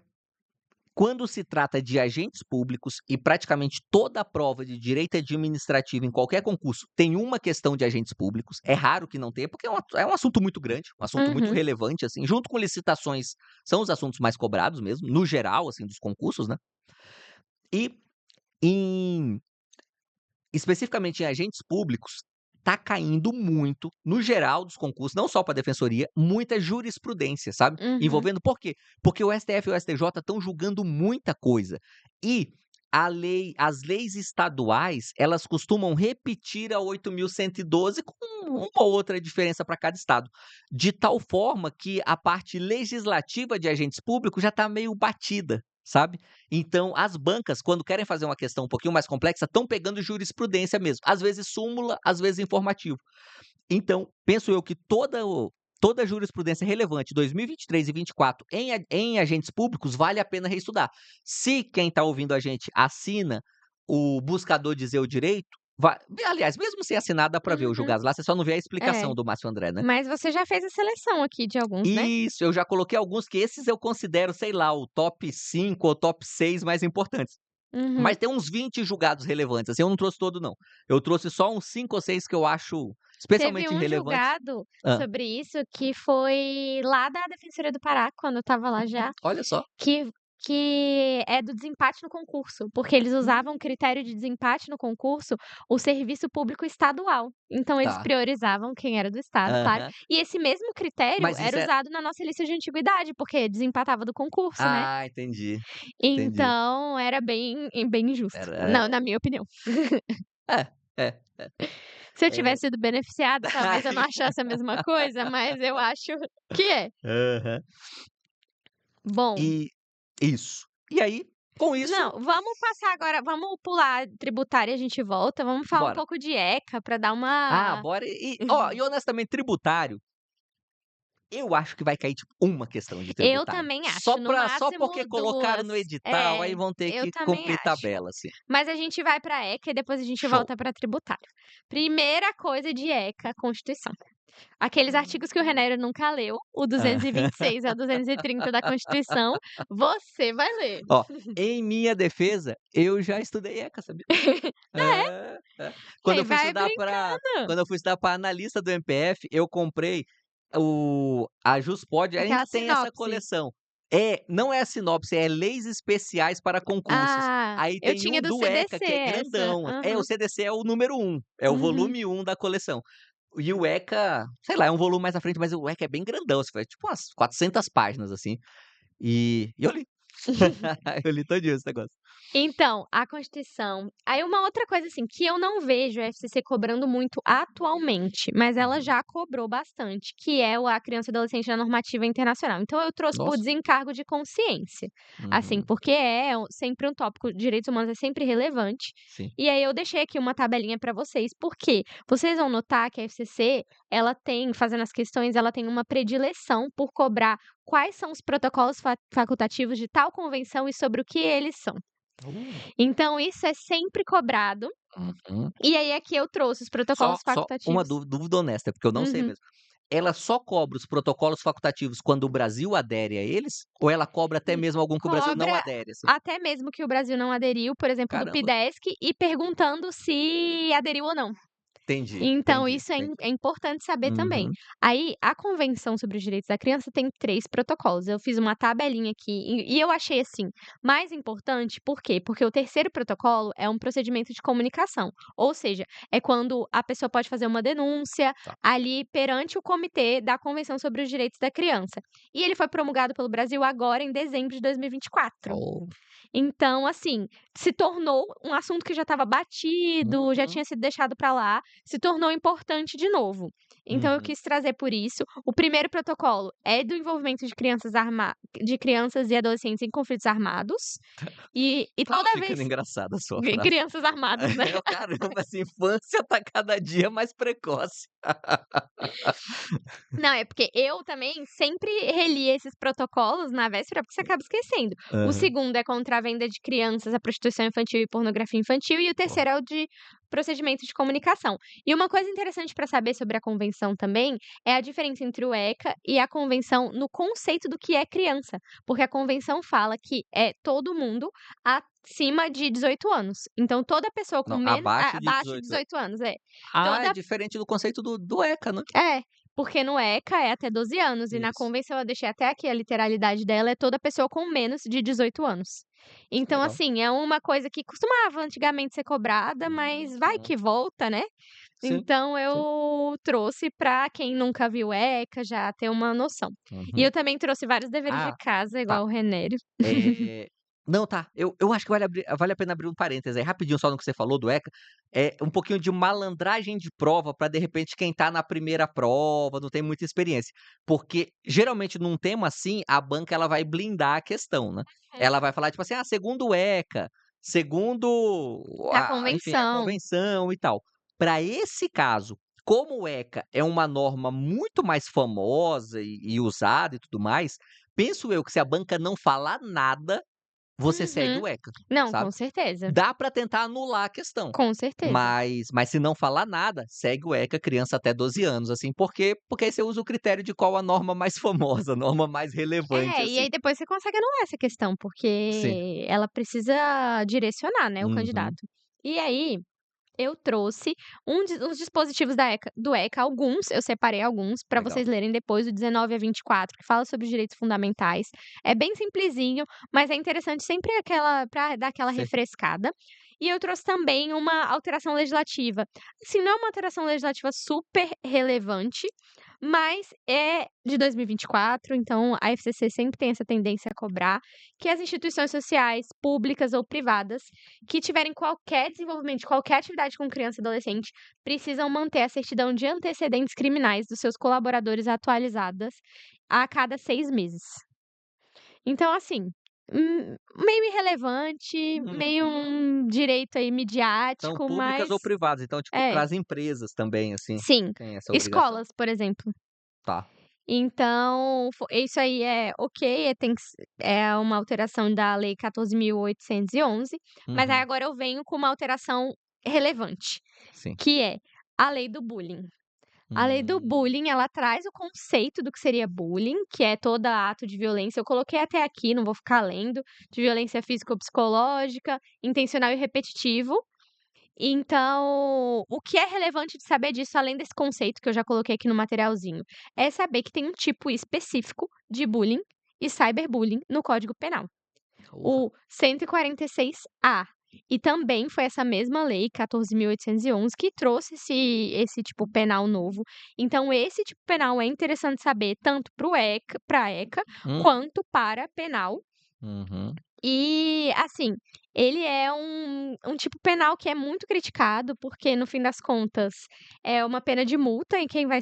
quando se trata de agentes públicos e praticamente toda a prova de direito administrativo em qualquer concurso tem uma questão de agentes públicos. É raro que não tenha, porque é um assunto muito grande, um assunto muito Uhum. relevante, assim, junto com licitações, são os assuntos mais cobrados mesmo, no geral, assim, dos concursos, né? E em especificamente em agentes públicos, tá caindo muito, no geral dos concursos, não só para defensoria, muita jurisprudência, sabe, Uhum. envolvendo por quê? Porque o STF e o STJ estão julgando muita coisa, e as leis estaduais, elas costumam repetir a 8.112 com uma ou outra diferença para cada estado, de tal forma que a parte legislativa de agentes públicos já está meio batida, sabe. Então, as bancas, quando querem fazer uma questão um pouquinho mais complexa, estão pegando jurisprudência mesmo, às vezes súmula, às vezes informativo. Então, penso eu que toda a jurisprudência relevante 2023 e 24 em agentes públicos vale a pena reestudar. Se quem está ouvindo a gente assina o buscador Dizer o Direito, aliás, mesmo sem assinar dá para ver os Uhum. julgados lá, você só não vê a É. explicação do Márcio André, né. Mas você já fez a seleção aqui de alguns, né? Isso, eu já coloquei alguns que esses eu considero, sei lá, o top 5 ou top 6 mais importantes. Uhum. Mas tem uns 20 julgados relevantes, assim, eu não trouxe todo não. Eu trouxe só uns 5 ou 6 que eu acho Teve especialmente um relevantes. julgado Hã, sobre isso que foi lá da Defensoria do Pará, quando eu estava lá já, olha só. que que é do desempate no concurso, porque eles usavam Hum, critério de desempate no concurso, o serviço público estadual. Então eles tá. priorizavam quem era do estado, claro, Aham. e esse mesmo critério Mas era isso é usado na nossa lista de antiguidade, porque desempatava do concurso, né. entendi, entendi. Então era bem injusto, Era na minha opinião. é, é, Se eu é. tivesse sido beneficiada, talvez eu não achasse a mesma coisa, mas eu acho que é. Aham. Bom, E isso. E aí, com isso não, vamos passar agora, vamos pular tributária, a gente volta, vamos falar um bora. pouco de ECA para dar uma Bora e honestamente tributário, eu acho que vai cair, tipo, uma questão de eu tributário. também Só acho, no só porque máximo colocaram 2. no edital, aí É, vão ter eu que também cumprir acho. tabela, assim. Mas a gente vai para ECA e depois a gente Show. volta para tributário. Primeira coisa de ECA, Constituição. Aqueles artigos que o Renério nunca leu, o Hã. 226 ao 230 da Constituição, você vai ler. Ó, em minha defesa, eu já estudei ECA, sabia? É, é. Quando Aí eu fui vai estudar para brincando. analista do MPF, eu comprei a Juspod, ainda Aquela tem essa sinopse. coleção. Não é a sinopse, é leis especiais para concursos. Ah, Aí eu tem tinha um do do ECA CDC que é essa. grandão. O Aham. CDC é o número 1, é o Uhum. volume 1 da coleção. E o ECA, sei lá, é um volume mais à frente, mas o ECA é bem grandão, assim, foi tipo umas 400 páginas, assim, e eu li. Eu li todinho esse negócio. Então, a Constituição. Aí uma outra coisa, assim, que eu não vejo a FCC cobrando muito atualmente, mas ela Uhum. já cobrou bastante, que é a criança e adolescente na normativa internacional. Então eu trouxe por Nossa. desencargo de consciência, assim, Uhum. porque sempre um tópico, direitos humanos é sempre relevante. Sim. E aí eu deixei aqui uma tabelinha para vocês, porque vocês vão notar que a FCC, ela tem, fazendo as questões, ela tem uma predileção por cobrar quais são os protocolos facultativos de tal convenção e sobre o que eles são. Uh. Então isso é sempre cobrado, Uhum. e aí aqui eu trouxe os protocolos Só uma facultativos. dúvida honesta, porque eu não sei Uhum. mesmo. Ela só cobra os protocolos facultativos quando o Brasil adere a eles? Ou ela cobra até mesmo algum que o Brasil não Cobra adere, assim? até mesmo que o Brasil não aderiu, por exemplo, do Caramba. PIDESC, e perguntando se aderiu ou não. Entendi, Então entendi, isso entendi. é importante saber também. Uhum. Aí, a Convenção sobre os Direitos da Criança tem 3 protocolos. Eu fiz uma tabelinha aqui e eu achei, assim, mais importante, por quê? Porque o terceiro protocolo é um procedimento de comunicação, ou seja, é quando a pessoa pode fazer uma denúncia Tá. ali perante o comitê da Convenção sobre os Direitos da Criança. E ele foi promulgado pelo Brasil agora em dezembro de 2024. Oh. Então, assim, se tornou um assunto que já estava batido, já Uhum, tinha sido deixado para lá, se tornou importante de novo. Então eu uhum. quis trazer por isso. O primeiro protocolo é do envolvimento de crianças e adolescentes em conflitos armados, e Tava toda vez ficando engraçada a sua frase. crianças armadas, né. É, caramba, essa infância tá cada dia mais precoce. Não, é porque eu também sempre reli esses protocolos na véspera, porque você acaba esquecendo. O Aham. segundo é contra a venda de crianças, a prostituição infantil e pornografia infantil, e o Ó. terceiro é o de procedimento de comunicação. E uma coisa interessante para saber sobre a convenção também é a diferença entre o ECA e a convenção no conceito do que é criança, porque a convenção fala que é todo mundo acima de 18 anos. Então toda pessoa com Não, abaixo de abaixo de 18 18 anos, é. Ah, é Toda diferente do conceito do ECA, né? é, porque no ECA é até 12 anos e na Isso, convenção eu deixei até aqui a literalidade dela, é toda pessoa com menos de 18 anos. Então, legal. assim, é uma coisa que costumava antigamente ser cobrada, mas vai Uhum. que volta, né. Sim, Então sim. eu trouxe pra quem nunca viu ECA já ter uma noção. E Uhum. eu também trouxe vários deveres de Ah, casa, tá. igual o Renério. Não, tá, eu acho que vale a pena abrir um parêntese aí, rapidinho só no que você falou do ECA, um pouquinho de malandragem de prova para de repente quem tá na primeira prova, não tem muita experiência. Porque geralmente num tema assim, a banca ela vai blindar a questão, né. Ela vai falar tipo assim: "Ah, segundo o ECA, segundo A enfim, a convenção. convenção e tal". Para esse caso, como o ECA é uma norma muito mais famosa e usada e tudo mais, penso eu que se a banca não falar nada você segue Uhum. o ECA, Não, com sabe. certeza, Dá pra tentar anular a questão, com certeza. mas se não falar nada, segue o ECA criança até 12 anos, assim, porque aí você usa o critério de qual a norma mais famosa, a norma mais relevante, É, e assim. aí depois você consegue anular essa questão, Sim. porque ela precisa direcionar, né, o Uhum. candidato. E aí, eu trouxe uns dispositivos da ECA do ECA, alguns, eu separei alguns para Legal. vocês lerem depois, o 19 a 24, que fala sobre os direitos fundamentais. É bem simplesinho, mas é interessante sempre aquela para dar aquela Sim. refrescada. E eu trouxe também uma alteração legislativa. Assim, não é uma alteração legislativa super relevante, mas é de 2024, então a FCC sempre tem essa tendência a cobrar que as instituições sociais, públicas ou privadas, que tiverem qualquer desenvolvimento de qualquer atividade com criança e adolescente, precisam manter a certidão de antecedentes criminais dos seus colaboradores atualizadas a cada 6 meses. Então, assim, meio irrelevante, meio Uhum. um direito aí Então midiático, públicas mas ou privadas, então, tipo, é, para as empresas também, assim, sim. tem essa obrigação. Escolas, por exemplo. Tá. Então, isso aí é ok, tem que é uma alteração da lei 14.811, mas aí Uhum. agora eu venho com uma alteração relevante, Sim. que é a lei do bullying. A lei do Hum. bullying, ela traz o conceito do que seria bullying, que é todo ato de violência, eu coloquei até aqui, não vou ficar lendo, de violência física ou psicológica, intencional e repetitivo. Então, o que é relevante de saber disso, além desse conceito que eu já coloquei aqui no materialzinho, é saber que tem um tipo específico de bullying e cyberbullying no Código Penal, Porra. o 146-A. E também foi essa mesma lei, 14.811, que trouxe esse tipo penal novo. Então, esse tipo penal é interessante saber tanto para a ECA, Hum. quanto para penal. Uhum. E, assim, ele é um tipo penal que é muito criticado, porque no fim das contas é uma pena de multa e quem vai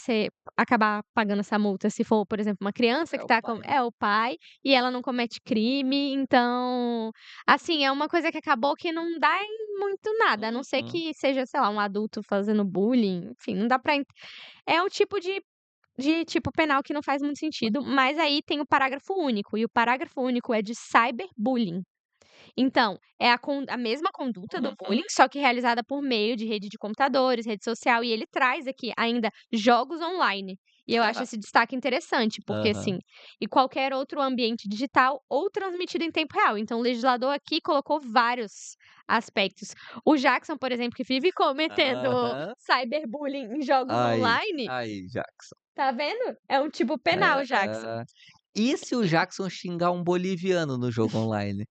acabar pagando essa multa, se for, por exemplo, uma criança É que o tá com pai, né. é o pai, e ela não comete crime, então, assim, é uma coisa que acabou que não dá em muito nada, a não ser Uhum. que seja, sei lá, um adulto fazendo bullying, enfim, não dá pra é um tipo de tipo penal que não faz muito sentido, mas aí tem o parágrafo único, e o parágrafo único é de cyberbullying. Então, é a mesma conduta do Uhum. bullying, só que realizada por meio de rede de computadores, rede social, e ele traz aqui ainda jogos online. E eu acho esse destaque interessante, porque Aham. assim, e qualquer outro ambiente digital ou transmitido em tempo real. Então o legislador aqui colocou vários aspectos. O Jackson, por exemplo, que vive cometendo Aham. cyberbullying em jogos online, Aí, Jackson. tá vendo? É um tipo penal, Jackson. Ah. E se o Jackson xingar um boliviano no jogo online?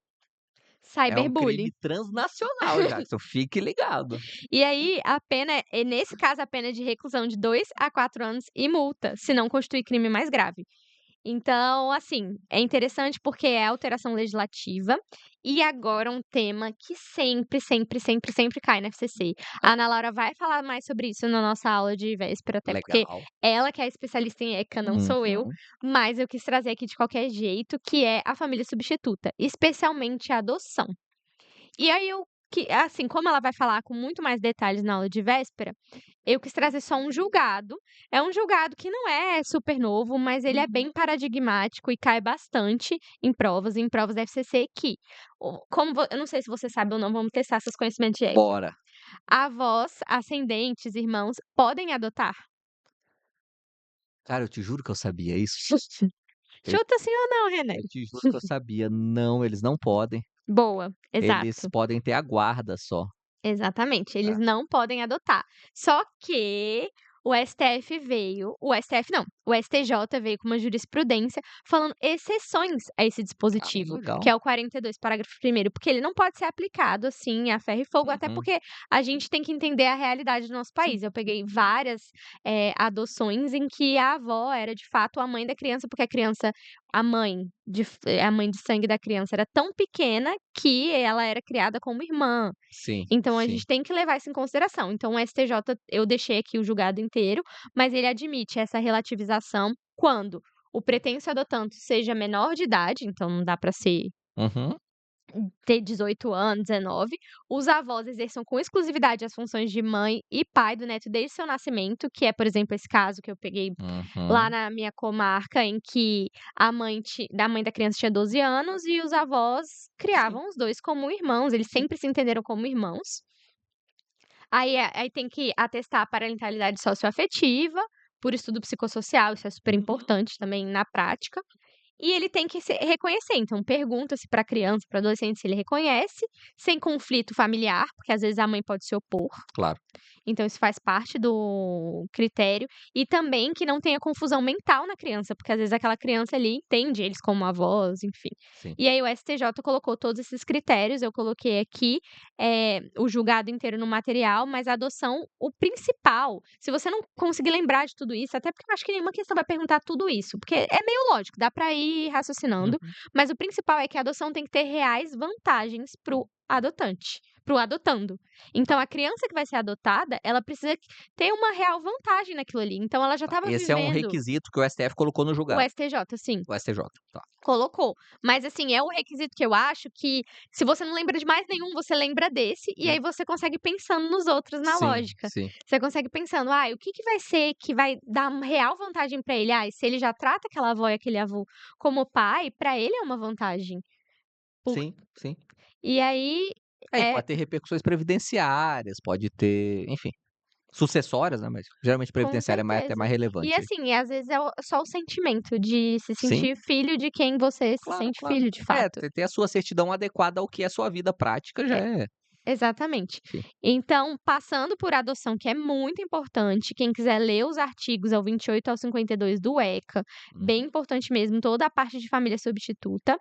É um Cyberbullying. crime transnacional, Jackson, fique ligado. E aí, a pena nesse caso, a pena é de reclusão de 2 a 4 anos e multa, se não constituir crime mais grave. Então, assim, é interessante porque é alteração legislativa. E agora um tema que sempre, sempre, sempre, sempre cai na FCC. A Ana Laura vai falar mais sobre isso na nossa aula de véspera, até porque Legal. ela que é especialista em ECA, não sou eu, Uhum. mas eu quis trazer aqui de qualquer jeito, que é a família substituta, especialmente a adoção. E aí eu que assim, como ela vai falar com muito mais detalhes na aula de véspera, eu quis trazer só um julgado. É um julgado que não é super novo, mas ele é bem paradigmático e cai bastante em provas da FCC que, eu não sei se você sabe ou não, vamos testar seus conhecimentos de ética. Bora. Avós, ascendentes, irmãos podem adotar? Cara, eu te juro que eu sabia isso. Eu Chuta sim ou não, René? eu te juro que eu sabia. Não, eles não podem. Boa, Eles exato. podem ter a guarda só. Exatamente, eles É. não podem adotar. Só que o STF não, o STJ veio com uma jurisprudência falando exceções a esse Ah, dispositivo, que legal. é o 42, parágrafo 1º, porque ele não pode ser aplicado assim a ferro e fogo, até Uhum. porque a gente tem que entender a realidade do nosso Sim. país. Eu peguei várias, adoções em que a avó era de fato a mãe da criança, porque a mãe de sangue da criança era tão pequena que ela era criada como irmã. Sim, Então a sim. gente tem que levar isso em consideração. Então o STJ, eu deixei aqui o julgado inteiro, mas ele admite essa relativização quando o pretenso adotante seja menor de idade, então não dá para Uhum. ter 18 anos, 19, os avós exerçam com exclusividade as funções de mãe e pai do neto desde seu nascimento, que é, por exemplo, esse caso que eu peguei lá Uhum. na minha comarca, em que da mãe da criança tinha 12 anos e os avós Sim, criavam os 2 como irmãos, eles sim. sempre se entenderam como irmãos. Aí tem que atestar a parentalidade socioafetiva, por estudo psicossocial, isso é super Uhum. importante também na prática. E ele tem que se reconhecer, então pergunta-se para criança, para adolescente se ele reconhece, sem conflito familiar, porque às vezes a mãe pode se opor. Claro. Então isso faz parte do critério. E também que não tenha confusão mental na criança, porque às vezes aquela criança ali entende eles como avós, enfim. Sim. E aí o STJ colocou todos esses critérios, eu coloquei aqui, o julgado inteiro no material, mas a adoção, o principal, se você não conseguir lembrar de tudo isso, até porque eu acho que nenhuma questão vai perguntar tudo isso, porque é meio lógico, dá para ir raciocinando, Uhum. mas o principal é que a adoção tem que ter reais vantagens pro adotante, pro adotando. Então a criança que vai ser adotada, ela precisa ter uma real vantagem naquilo ali, então ela já Tá. estava Esse é um vivendo requisito que o STF colocou no o julgado. STJ, sim, O STJ, tá. colocou. Mas assim, é um requisito que eu acho que, se você não lembra de mais nenhum, você lembra desse, e aí Hum. você consegue ir pensando nos outros na Sim, lógica. sim. Você consegue ir pensando: "Ai, o que que vai ser que vai dar uma real vantagem pra ele? Ai, se ele já trata aquela avó e aquele avô como pai, pra ele é uma vantagem". Por Sim, sim. e aí É, e é pode ter repercussões previdenciárias, pode ter, enfim, sucessórias, né, mas geralmente Com previdenciária é mais até certeza. mais E relevante aí. assim, às vezes é só o sentimento de se Sim, sentir filho de quem você se claro, sente claro. filho de É, fato. ter a sua certidão adequada ao que é a sua vida prática já É, é, exatamente. enfim. Então, passando por adoção, que é muito importante, quem quiser ler os artigos ao 28 ao 52 do ECA, bem Uhum. importante mesmo, toda a parte de família substituta,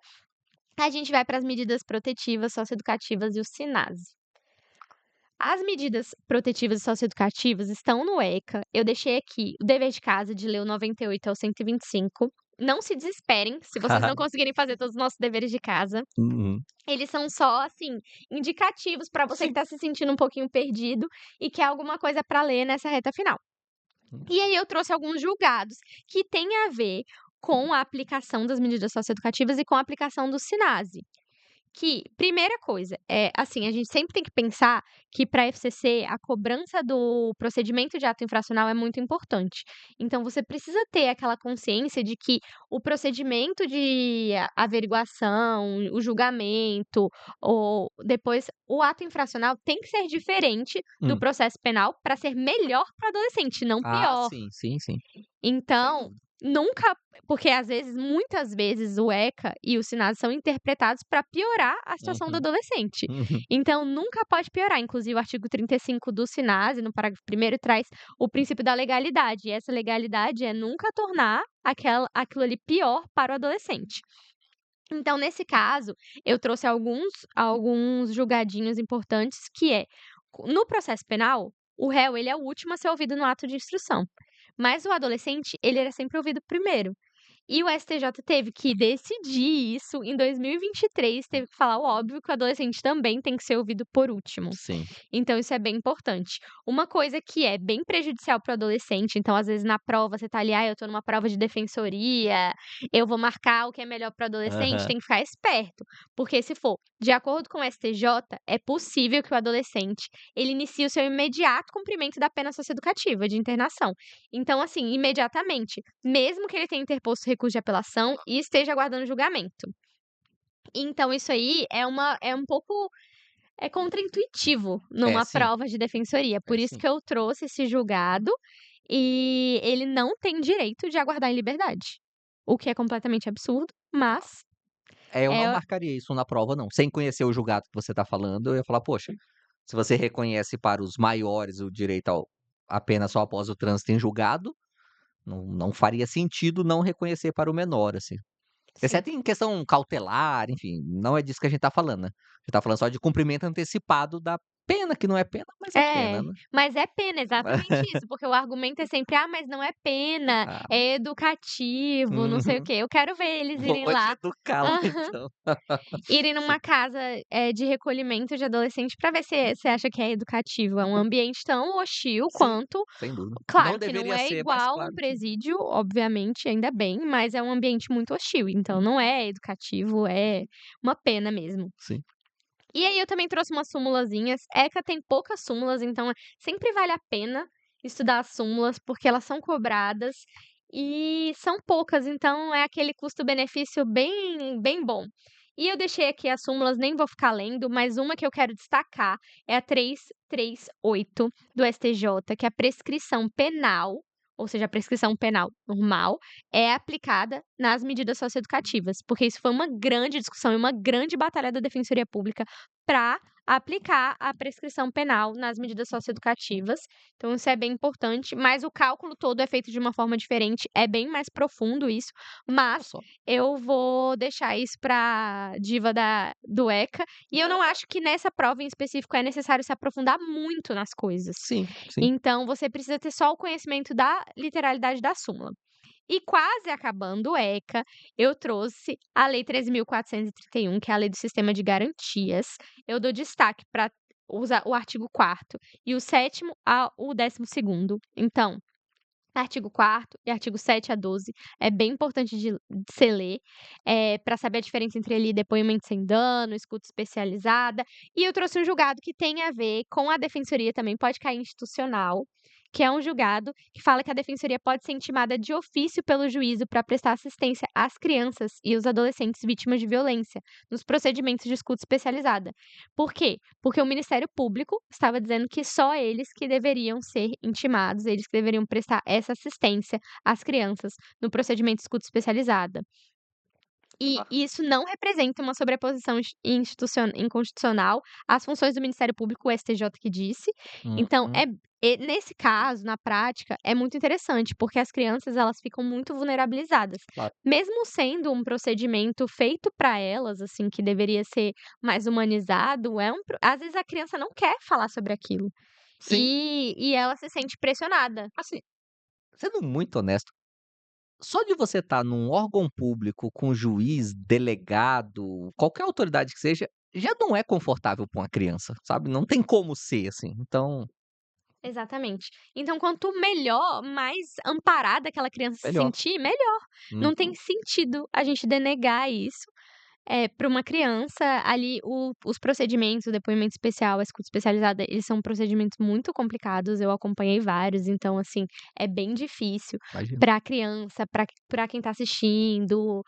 a gente vai para as medidas protetivas socioeducativas e o SINASE. As medidas protetivas e socioeducativas estão no ECA. Eu deixei aqui o dever de casa de ler o 98 ao 125. Não se desesperem se vocês não conseguirem fazer todos os nossos deveres de casa. Uhum. Eles são só, assim, indicativos para você que Sim. está se sentindo um pouquinho perdido e quer alguma coisa para ler nessa reta final. Hum. E aí eu trouxe alguns julgados que têm a ver com a aplicação das medidas socioeducativas e com a aplicação do SINASE, que, primeira coisa, assim, a gente sempre tem que pensar que para a FCC a cobrança do procedimento de ato infracional é muito importante. Então você precisa ter aquela consciência de que o procedimento de averiguação, o julgamento, ou depois o ato infracional tem que ser diferente do Hum. processo penal para ser melhor para o adolescente, não Ah, pior. sim, sim, sim. Sem Então, dúvida. nunca porque às vezes, muitas vezes, o ECA e o SINASE são interpretados para piorar a situação do Uhum, adolescente. uhum. Então, nunca pode piorar. Inclusive, o artigo 35 do SINASE, no parágrafo 1º, traz o princípio da legalidade. E essa legalidade é nunca tornar aquilo ali pior para o adolescente. Então, nesse caso, eu trouxe alguns julgadinhos importantes, que é, no processo penal, o réu, ele é o último a ser ouvido no ato de instrução, mas o adolescente, ele era sempre ouvido primeiro. E o STJ teve que decidir isso em 2023, teve que falar o óbvio, que o adolescente também tem que ser ouvido por último. Sim. Então isso é bem importante. Uma coisa que é bem prejudicial para o adolescente, então às vezes na prova você tá ali: eu tô numa prova de defensoria, eu vou marcar o que é melhor para o adolescente", Aham. tem que ficar esperto, porque se for de acordo com o STJ, é possível que o adolescente, ele inicie o seu imediato cumprimento da pena socioeducativa de internação. Então assim, imediatamente, mesmo que ele tenha interposto recurso de apelação e esteja aguardando julgamento. Então isso aí é um pouco contraintuitivo É, numa sim. prova de defensoria, É, por isso sim. que eu trouxe esse julgado, e ele não tem direito de aguardar em liberdade, o que é completamente absurdo, mas Eu não é marcaria isso na prova não. Sem conhecer o julgado que você está falando, eu ia falar: "Poxa, se você reconhece para os maiores o direito ao à pena só após o trânsito em julgado, não faria sentido não reconhecer para o menor, assim". sim. Exceto em questão cautelar, enfim, não é disso que a gente tá falando, né. A gente tá falando só de cumprimento antecipado da pena, que não é pena, mas é É, pena, né. mas é pena, exatamente isso, porque o argumento é sempre: "Ah, mas não é pena, Ah, é educativo, não sei o uhum. quê". Eu quero ver eles Vou irem te lá educar lá aham, então. irem Sim, numa casa, de recolhimento de adolescente para ver se você acha que é educativo. É um ambiente tão hostil sim, quanto. sem dúvida. Não Claro que não deveria é ser, mas igual um claro que presídio, obviamente, ainda bem, mas é um ambiente muito hostil, então não é educativo, é uma pena mesmo. sim. E aí eu também trouxe umas súmulazinhas. ECA tem poucas súmulas, então sempre vale a pena estudar as súmulas, porque elas são cobradas e são poucas, então é aquele custo-benefício bem bom. E eu deixei aqui as súmulas, nem vou ficar lendo, mas uma que eu quero destacar é a 338 do STJ, que é a prescrição penal, ou seja, a prescrição penal normal, é aplicada nas medidas socioeducativas, porque isso foi uma grande discussão e uma grande batalha da Defensoria Pública para aplicar a prescrição penal nas medidas socioeducativas. Então isso é bem importante, mas o cálculo todo é feito de uma forma diferente, é bem mais profundo isso, Olha mas só. eu vou deixar isso para diva do ECA, e eu não acho que nessa prova em específico é necessário se aprofundar muito nas coisas. Sim, sim. Então você precisa ter só o conhecimento da literalidade da súmula. E quase acabando o ECA, eu trouxe a Lei 13.431, que é a Lei do Sistema de Garantias. Eu dou destaque para o artigo 4º e o 7º ao 12º. Então, artigo 4º e artigo 7 a 12 é bem importante de se ler, para saber a diferença entre ali depoimento sem dano, escuta especializada. E eu trouxe um julgado que tem a ver com a defensoria também, pode cair institucional, que é um julgado que fala que a defensoria pode ser intimada de ofício pelo juízo para prestar assistência às crianças e os adolescentes vítimas de violência nos procedimentos de escuta especializada. Por quê? Porque o Ministério Público estava dizendo que só eles que deveriam ser intimados, eles que deveriam prestar essa assistência às crianças no procedimento de escuta especializada. E Ah. isso não representa uma sobreposição inconstitucional às funções do Ministério Público, o STJ que disse. Então, Uhum. nesse caso, na prática, é muito interessante, porque as crianças elas ficam muito vulnerabilizadas. Claro. Mesmo sendo um procedimento feito para elas, assim, que deveria ser mais humanizado, às vezes a criança não quer falar sobre aquilo. Sim. E ela se sente pressionada. Assim, sendo muito honesto, só de você estar num órgão público com juiz, delegado, qualquer autoridade que seja, já não é confortável para uma criança, sabe, não tem como ser assim, então Exatamente. Então, quanto melhor, mais amparada aquela criança se melhor. sentir, melhor. Não tem Uhum. sentido a gente denegar isso. Para uma criança, ali, os procedimentos, o depoimento especial, a escuta especializada, eles são procedimentos muito complicados, eu acompanhei vários, então, assim, é bem difícil Imagino. para a criança, para quem está assistindo,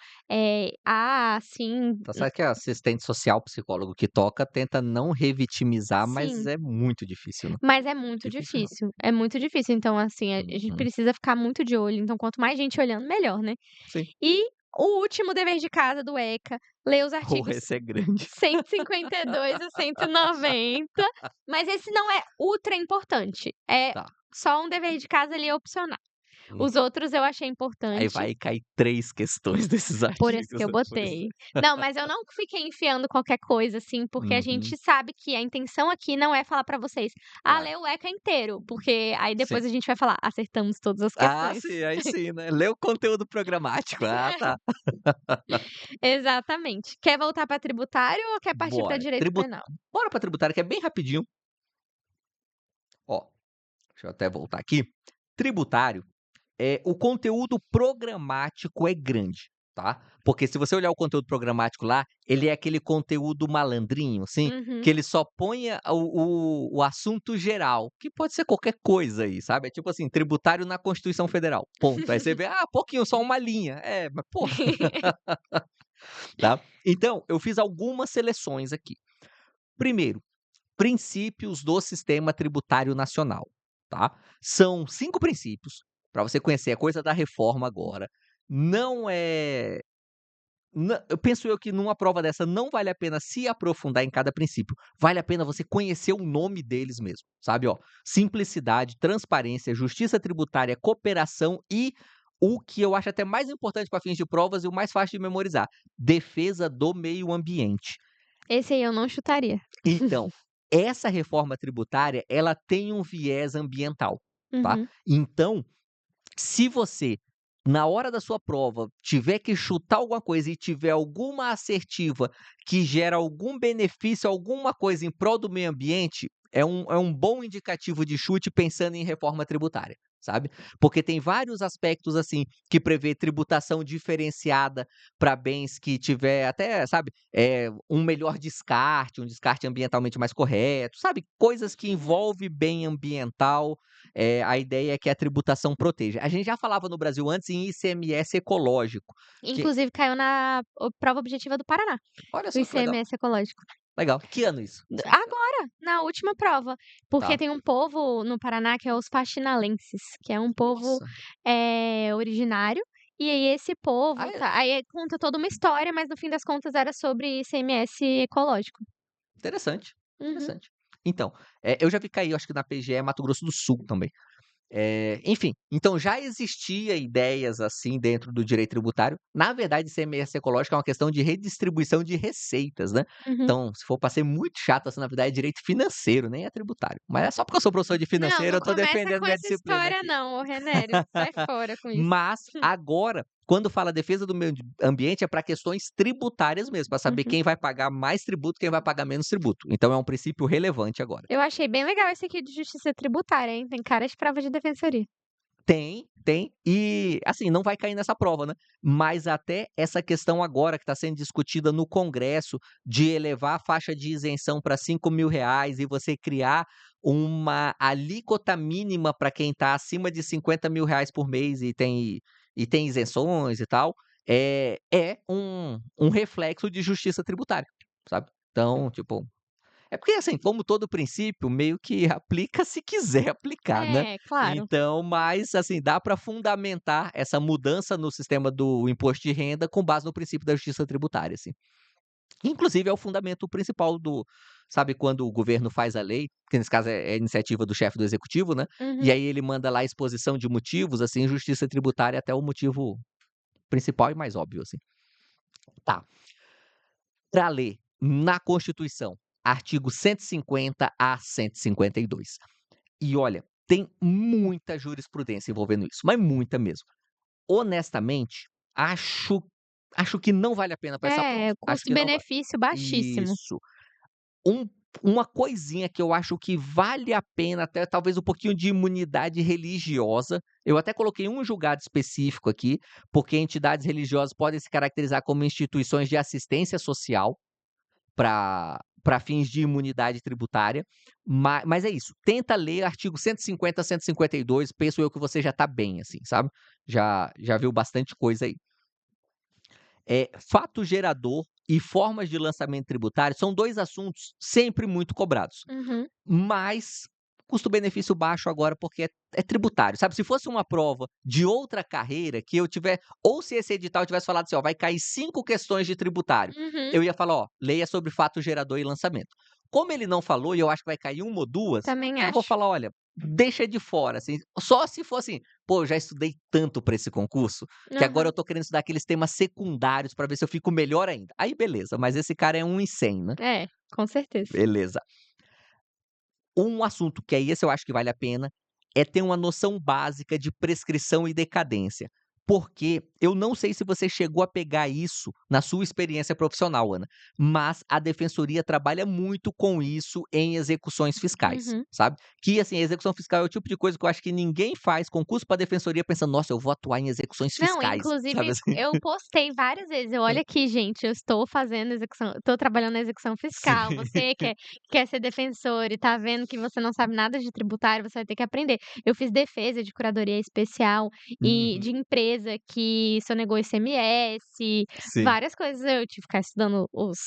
assim, Tá certo que a assistente social, psicólogo que toca, tenta não revitimizar, mas sim. é muito difícil, né. Mas é muito Difícil não. difícil, é muito difícil. Então, assim, a gente Uhum. precisa ficar muito de olho, então quanto mais gente olhando, melhor, né. Sim. E o último dever de casa do ECA, ler os Porra, artigos esse é grande. 152 a 190, mas esse não é ultra importante, é Tá. só um dever de casa ali opcional. Hum. Os outros eu achei Aí importante, vai cair 3 questões desses por isso artigos que eu depois. botei. Não, mas eu não fiquei enfiando qualquer coisa, assim, porque a Uhum. gente sabe que a intenção aqui não é falar pra vocês: "Ah, Claro. lê o ECA inteiro", porque aí Sim. depois a gente vai falar: "Acertamos todas as Ah, questões". sim, aí sim, né. Lê o conteúdo programático. Ah, tá. Exatamente. Quer voltar pra tributário ou quer partir pra Bora. direito penal? Bora pra tributário, que é bem rapidinho. Ó, deixa eu até voltar aqui. Tributário, o conteúdo programático é grande, tá. Porque se você olhar o conteúdo programático lá, ele é aquele conteúdo malandrinho, assim, Uhum. que ele só põe o assunto geral, que pode ser qualquer coisa aí, sabe. É tipo assim, tributário na Constituição Federal, ponto. Aí você vê: "Ah, pouquinho, só uma linha". É, mas porra, tá. Então, eu fiz algumas seleções aqui. Primeiro, princípios do sistema tributário nacional, tá. São 5 princípios, para você conhecer, é coisa da reforma agora. Não é eu penso eu que numa prova dessa não vale a pena se aprofundar em cada princípio, vale a pena você conhecer o nome deles mesmo, sabe, ó. Simplicidade, transparência, justiça tributária, cooperação e o que eu acho até mais importante para fins de provas e o mais fácil de memorizar, defesa do meio ambiente. Esse aí eu não chutaria. Então, essa reforma tributária, ela tem um viés ambiental, tá. Uhum. Então, se você, na hora da sua prova, tiver que chutar alguma coisa e tiver alguma assertiva que gera algum benefício, alguma coisa em prol do meio ambiente, é um bom indicativo de chute pensando em reforma tributária, sabe. Porque tem vários aspectos, assim, que prevê tributação diferenciada para bens que tiver até, sabe, um melhor descarte, um descarte ambientalmente mais correto, sabe, coisas que envolve bem ambiental, a ideia é que a tributação proteja. A gente já falava no Brasil antes em ICMS ecológico, que Inclusive caiu na prova objetiva do Paraná, olha o só que legal, ICMS ecológico. legal. Que ano isso? Você Agora, na última prova, porque tá. tem um povo no Paraná que é os faxinalenses, que é um povo, Nossa. originário, e aí esse Ah, povo aí conta toda uma história, mas no fim das contas era sobre ICMS ecológico. interessante, Uhum. interessante. Então, eu já vi cair, eu acho que na PGE Mato Grosso do Sul também. Enfim, então já existia ideias assim dentro do direito tributário. Na verdade, ICMS ecológico é uma questão de redistribuição de receitas, né. Uhum. Então, se for para ser muito chato, assim, na verdade é direito financeiro, nem é tributário. Mas é só porque eu sou professor de Não, financeiro, não eu tô começa defendendo com minha essa disciplina história aqui. não, ô Renério, sai fora com isso. Mas agora, quando fala defesa do meio ambiente, é para questões tributárias mesmo, para saber Uhum. quem vai pagar mais tributo, quem vai pagar menos tributo. Então é um princípio relevante agora. Eu achei bem legal esse aqui de justiça tributária, hein, tem cara de prova de defensoria. Tem, tem. E, assim, não vai cair nessa prova, né. Mas até essa questão agora que está sendo discutida no Congresso, de elevar a faixa de isenção para R$ 5.000 e você criar uma alíquota mínima para quem está acima de R$ 50.000 por mês e tem isenções e tal, é um reflexo de justiça tributária, sabe. Então, tipo, é porque, assim, como todo princípio, meio que aplica se quiser aplicar, né. É, claro. Então, mas, assim, dá para fundamentar essa mudança no sistema do imposto de renda com base no princípio da justiça tributária, assim. Inclusive é o fundamento principal do sabe quando o governo faz a lei, que nesse caso é iniciativa do chefe do executivo, né, e Uhum. aí ele manda lá a exposição de motivos, assim, justiça tributária é até o motivo principal e mais óbvio, assim. Tá. Para ler na Constituição, artigo 150 a 152. E olha, tem muita jurisprudência envolvendo isso, mas muita mesmo. Honestamente, acho que não vale a pena para essa prova. É, Acho que não vai custo-benefício baixíssimo. isso. Um uma coisinha que eu acho que vale a pena, até talvez um pouquinho de imunidade religiosa. Eu até coloquei um julgado específico aqui, porque entidades religiosas podem se caracterizar como instituições de assistência social para fins de imunidade tributária. Mas é isso. Tenta ler artigo 150, 152. Penso eu que você já está bem, assim, sabe? Já viu bastante coisa aí. Fato gerador e formas de lançamento tributário são dois assuntos sempre muito cobrados. Uhum. Mas custo-benefício baixo agora, porque é tributário, sabe? Se fosse uma prova de outra carreira que eu tiver, ou se esse edital tivesse falado assim, ó, vai cair 5 questões de tributário, Uhum. eu ia falar, ó, leia sobre fato gerador e lançamento. Como ele não falou, e eu acho que vai cair uma ou duas, Também eu vou acho. falar, olha, deixa de fora, assim, só se for assim, pô, já estudei tanto para esse concurso, que agora Aham. eu tô querendo estudar aqueles temas secundários para ver se eu fico melhor ainda. Aí beleza, mas esse cara é 1 em 100, né? É, com certeza. Beleza. Um assunto que aí esse eu acho que vale a pena, é ter uma noção básica de prescrição e decadência. Porque eu não sei se você chegou a pegar isso na sua experiência profissional, Ana, mas a defensoria trabalha muito com isso em execuções fiscais, Uhum. sabe? Que, assim, a execução fiscal é o tipo de coisa que eu acho que ninguém faz concurso para defensoria pensando: "Nossa, eu vou atuar em execuções Não, fiscais", sabe inclusive assim? eu postei várias vezes, eu: "Olha aqui gente, eu estou fazendo execução estou trabalhando na execução fiscal, Sim. você quer ser defensor e tá vendo que você não sabe nada de tributário, você vai ter que aprender". Eu fiz defesa de curadoria especial e Uhum. de empresa que sonegou ICMS, Sim, várias coisas eu tive que ficar estudando os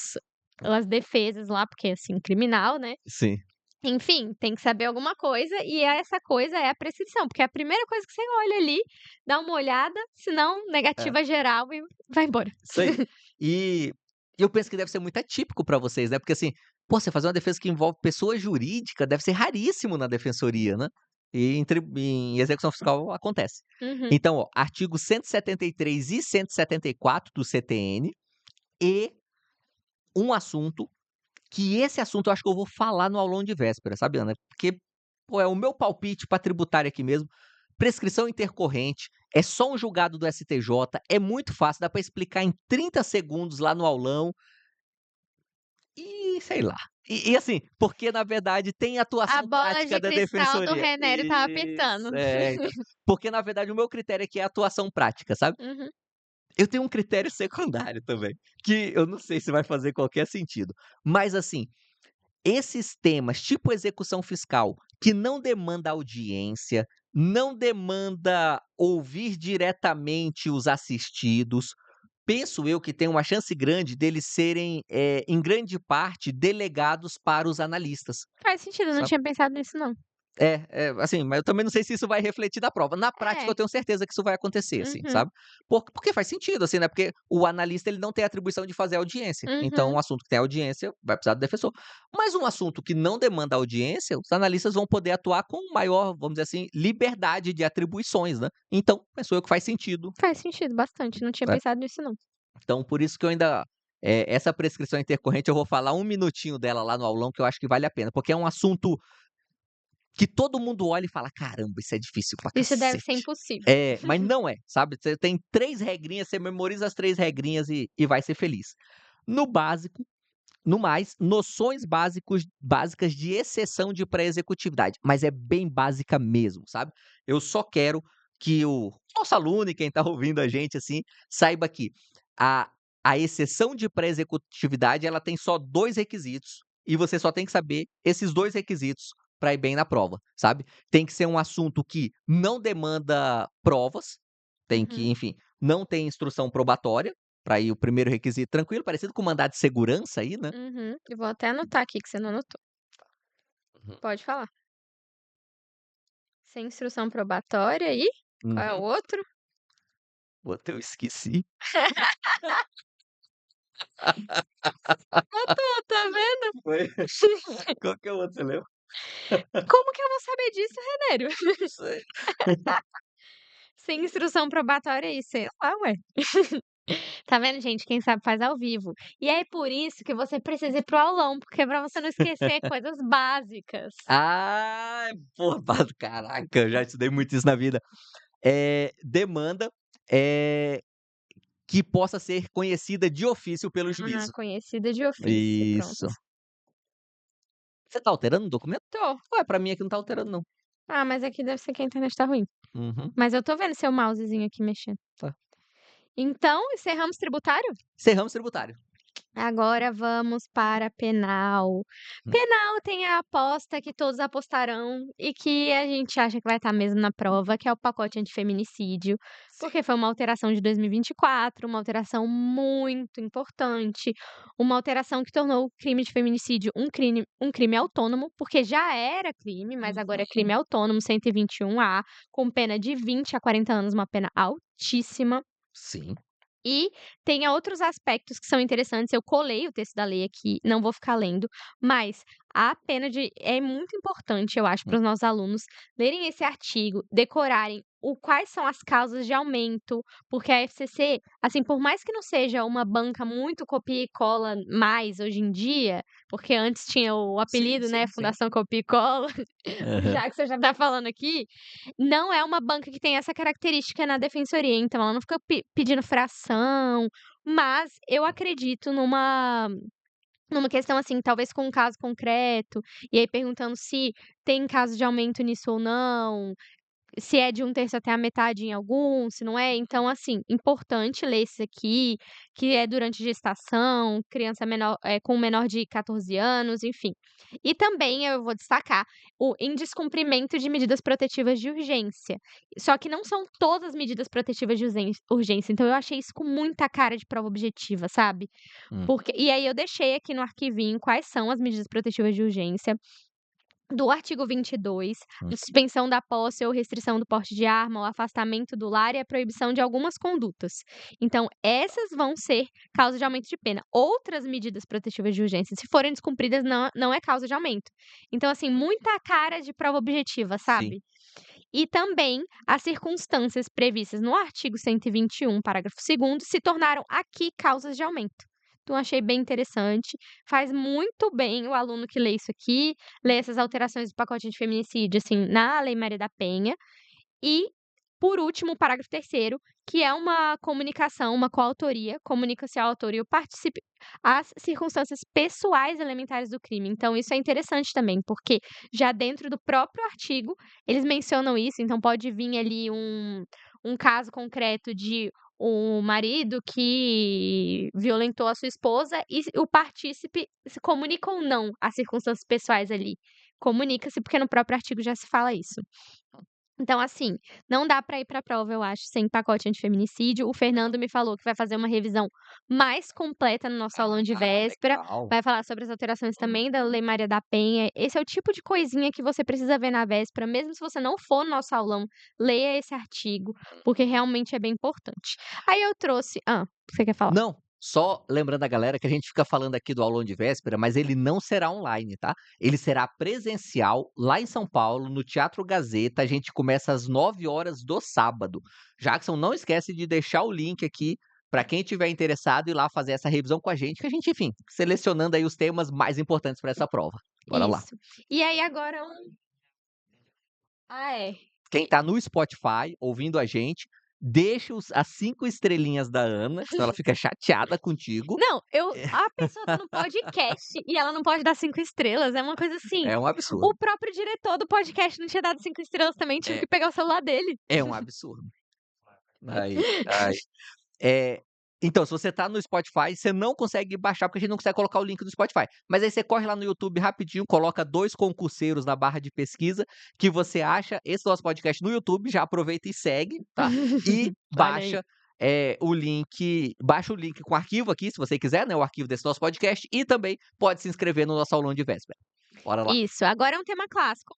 as defesas lá, porque, assim, criminal, né. sim. Enfim, tem que saber alguma coisa e essa coisa é a prescrição, porque é a primeira coisa que você olha ali, dá uma olhada, se não, É. negativa geral e vai embora. Isso aí. E eu penso que deve ser muito atípico para vocês, né, porque assim, pô, você fazer uma defesa que envolve pessoa jurídica deve ser raríssimo na defensoria, né. E em execução fiscal acontece. Uhum. Então, ó, artigo 173 e 174 do CTN, e um assunto que esse assunto eu acho que eu vou falar no aulão de véspera, sabe, Ana, porque, pô, é o meu palpite para tributário aqui mesmo. Prescrição intercorrente, é só um julgado do STJ, é muito fácil, dá para explicar em 30 segundos lá no aulão e sei lá. Assim, porque na verdade tem A atuação bola prática de da cristal do defensoria. Renério estava Isso, pitando. então. Porque na verdade o meu critério aqui é atuação prática, sabe. Uhum. Eu tenho um critério secundário também, que eu não sei se vai fazer qualquer sentido, mas assim, esses temas, tipo execução fiscal, que não demanda audiência, não demanda ouvir diretamente os assistidos, penso eu que tem uma chance grande deles serem, em grande parte, delegados para os analistas, Faz sentido, eu não sabe. tinha pensado nisso não. Assim, mas eu também não sei se isso vai refletir na prova. Na prática, É. eu tenho certeza que isso vai acontecer, assim, Uhum. sabe. Porque faz sentido, assim, né, porque o analista ele não tem atribuição de fazer audiência, então Uhum. um assunto que tem audiência vai precisar do defensor. Mas um assunto que não demanda audiência, os analistas vão poder atuar com maior, vamos dizer assim, liberdade de atribuições, né. Então, penso eu que faz sentido, Faz sentido bastante, não tinha né. pensado nisso não. Então por isso que eu ainda essa prescrição intercorrente eu vou falar um minutinho dela lá no aulão, que eu acho que vale a pena, porque é um assunto que todo mundo olha e fala: "Caramba, isso é difícil pra Isso deve ser cacete". impossível. Mas não é, sabe, você tem 3 regrinhas, você memoriza as 3 regrinhas e vai ser feliz. No básico, no mais, noções básicas de exceção de pré-executividade, mas é bem básica mesmo, sabe. Eu só quero que o nosso aluno e quem tá ouvindo a gente, assim, saiba que a a exceção de pré-executividade, ela tem só 2 requisitos, e você só tem que saber esses 2 requisitos para ir bem na prova, sabe. Tem que ser um assunto que não demanda provas, tem que, Uhum. enfim, não tem instrução probatória, para ir o primeiro requisito tranquilo, parecido com o mandado de segurança aí, né. Uhum. Eu vou até anotar aqui que você não anotou. Uhum. Pode falar. Sem instrução probatória e qual é o Uhum. outro? Puta, eu esqueci. Anotou, tá vendo? Foi. Qual que é o outro, você lembra? Como que eu vou saber disso, Renério? Não sei. Sem instrução probatória e sei lá, ué. Tá vendo, gente? Quem sabe faz ao vivo. E é por isso que você precisa ir pro aulão, porque é pra você não esquecer coisas básicas. Ah, pô, caraca, eu já estudei muito isso na vida. Demanda, eh, que possa ser conhecida de ofício pelo Ah, juízo. conhecida de ofício, pronto. Isso. Você tá alterando o documento? Tô. Ué, pra mim aqui não tá alterando não. Ah, mas aqui deve ser que a internet tá ruim. Uhum, Mas eu tô vendo seu mousezinho aqui mexendo. tá. Então, encerramos tributário? Encerramos tributário. Agora vamos para penal. Hum, Penal tem a aposta que todos apostarão e que a gente acha que vai estar mesmo na prova, que é o pacote antifeminicídio, sim, porque foi uma alteração de 2024, uma alteração muito importante, uma alteração que tornou o crime de feminicídio um crime autônomo, porque já era crime, mas agora é crime autônomo, 121A, com pena de 20 a 40 anos, uma pena altíssima. sim. E tem outros aspectos que são interessantes, eu colei o texto da lei aqui, não vou ficar lendo, mas a pena de é muito importante, eu acho, Hum, para os nossos alunos lerem esse artigo, decorarem o quais são as causas de aumento, porque a FCC, assim, por mais que não seja uma banca muito copia e cola mais hoje em dia, porque antes tinha o sim, apelido, né, sim, sim. Fundação Copia e Cola, Aham. já que você já tá falando aqui, não é uma banca que tem essa característica na defensoria, então ela não fica pedindo fração, mas eu acredito numa questão, assim, talvez com um caso concreto, e aí perguntando se tem caso de aumento nisso ou não, se é de 1/3 até a metade em alguns, se não é. Então, assim, importante ler esse aqui, que é durante gestação, criança menor, com menor de 14 anos, enfim. E também eu vou destacar o em descumprimento de medidas protetivas de urgência. Só que não são todas as medidas protetivas de urgência, então eu achei isso com muita cara de prova objetiva, sabe. Hum, Porque e aí eu deixei aqui no arquivinho quais são as medidas protetivas de urgência. Do artigo 22, hum. a suspensão da posse ou restrição do porte de arma, o afastamento do lar e a proibição de algumas condutas. Então, essas vão ser causa de aumento de pena. Outras medidas protetivas de urgência, se forem descumpridas, não é causa de aumento. Então, assim, muita cara de prova objetiva, Sim. sabe? E também as circunstâncias previstas no artigo 121, parágrafo 2º, se tornaram aqui causas de aumento. Então, achei bem interessante. Faz muito bem o aluno que lê isso aqui, lê essas alterações do pacote de feminicídio, assim, na Lei Maria da Penha. E, por último, o parágrafo 3º, que é uma comunicação, uma coautoria, comunica-se ao autor e o participe as circunstâncias pessoais elementares do crime. Então isso é interessante também, porque já dentro do próprio artigo, eles mencionam isso, então pode vir ali um caso concreto de um marido que violentou a sua esposa e o partícipe se comunica ou não as circunstâncias pessoais ali. Comunica-se, porque no próprio artigo já se fala isso. Então, assim, não dá para ir para a prova, eu acho, sem pacote antifeminicídio. O Fernando me falou que vai fazer uma revisão mais completa no nosso aulão de véspera, Legal. vai falar sobre as alterações também da Lei Maria da Penha. Esse é o tipo de coisinha que você precisa ver na véspera, mesmo se você não for no nosso aulão, leia esse artigo, porque realmente é bem importante. Aí eu trouxe você quer falar? Não, só lembrando a galera que a gente fica falando aqui do aulão de véspera, mas ele não será online, tá? Ele será presencial lá em São Paulo, no Teatro Gazeta. A gente começa às 9 horas do sábado. Jackson, não esquece de deixar o link aqui para quem tiver interessado ir lá fazer essa revisão com a gente, que a gente, enfim, selecionando aí os temas mais importantes para essa prova. Bora lá. Isso. E aí agora é. Quem tá no Spotify ouvindo a gente, deixa as 5 estrelinhas da Ana, senão ela fica chateada contigo. Não, a pessoa tá no podcast e ela não pode dar 5 estrelas, é uma coisa assim. É um O absurdo. próprio diretor do podcast não tinha dado 5 estrelas também, tive É, que pegar o celular dele. é um absurdo. Aí, ai. Eh, então, se você tá no Spotify, você não consegue baixar, porque a gente não consegue colocar o link do Spotify. Mas aí você corre lá no YouTube rapidinho, coloca 2 concurseiros na barra de pesquisa, que você acha esse nosso podcast no YouTube, já aproveita e segue, tá? E Olha aí. baixa, baixa o link com o arquivo aqui, se você quiser, né, o arquivo desse nosso podcast, e também pode se inscrever no nosso aulão de véspera. Bora lá. Isso, agora é um tema clássico,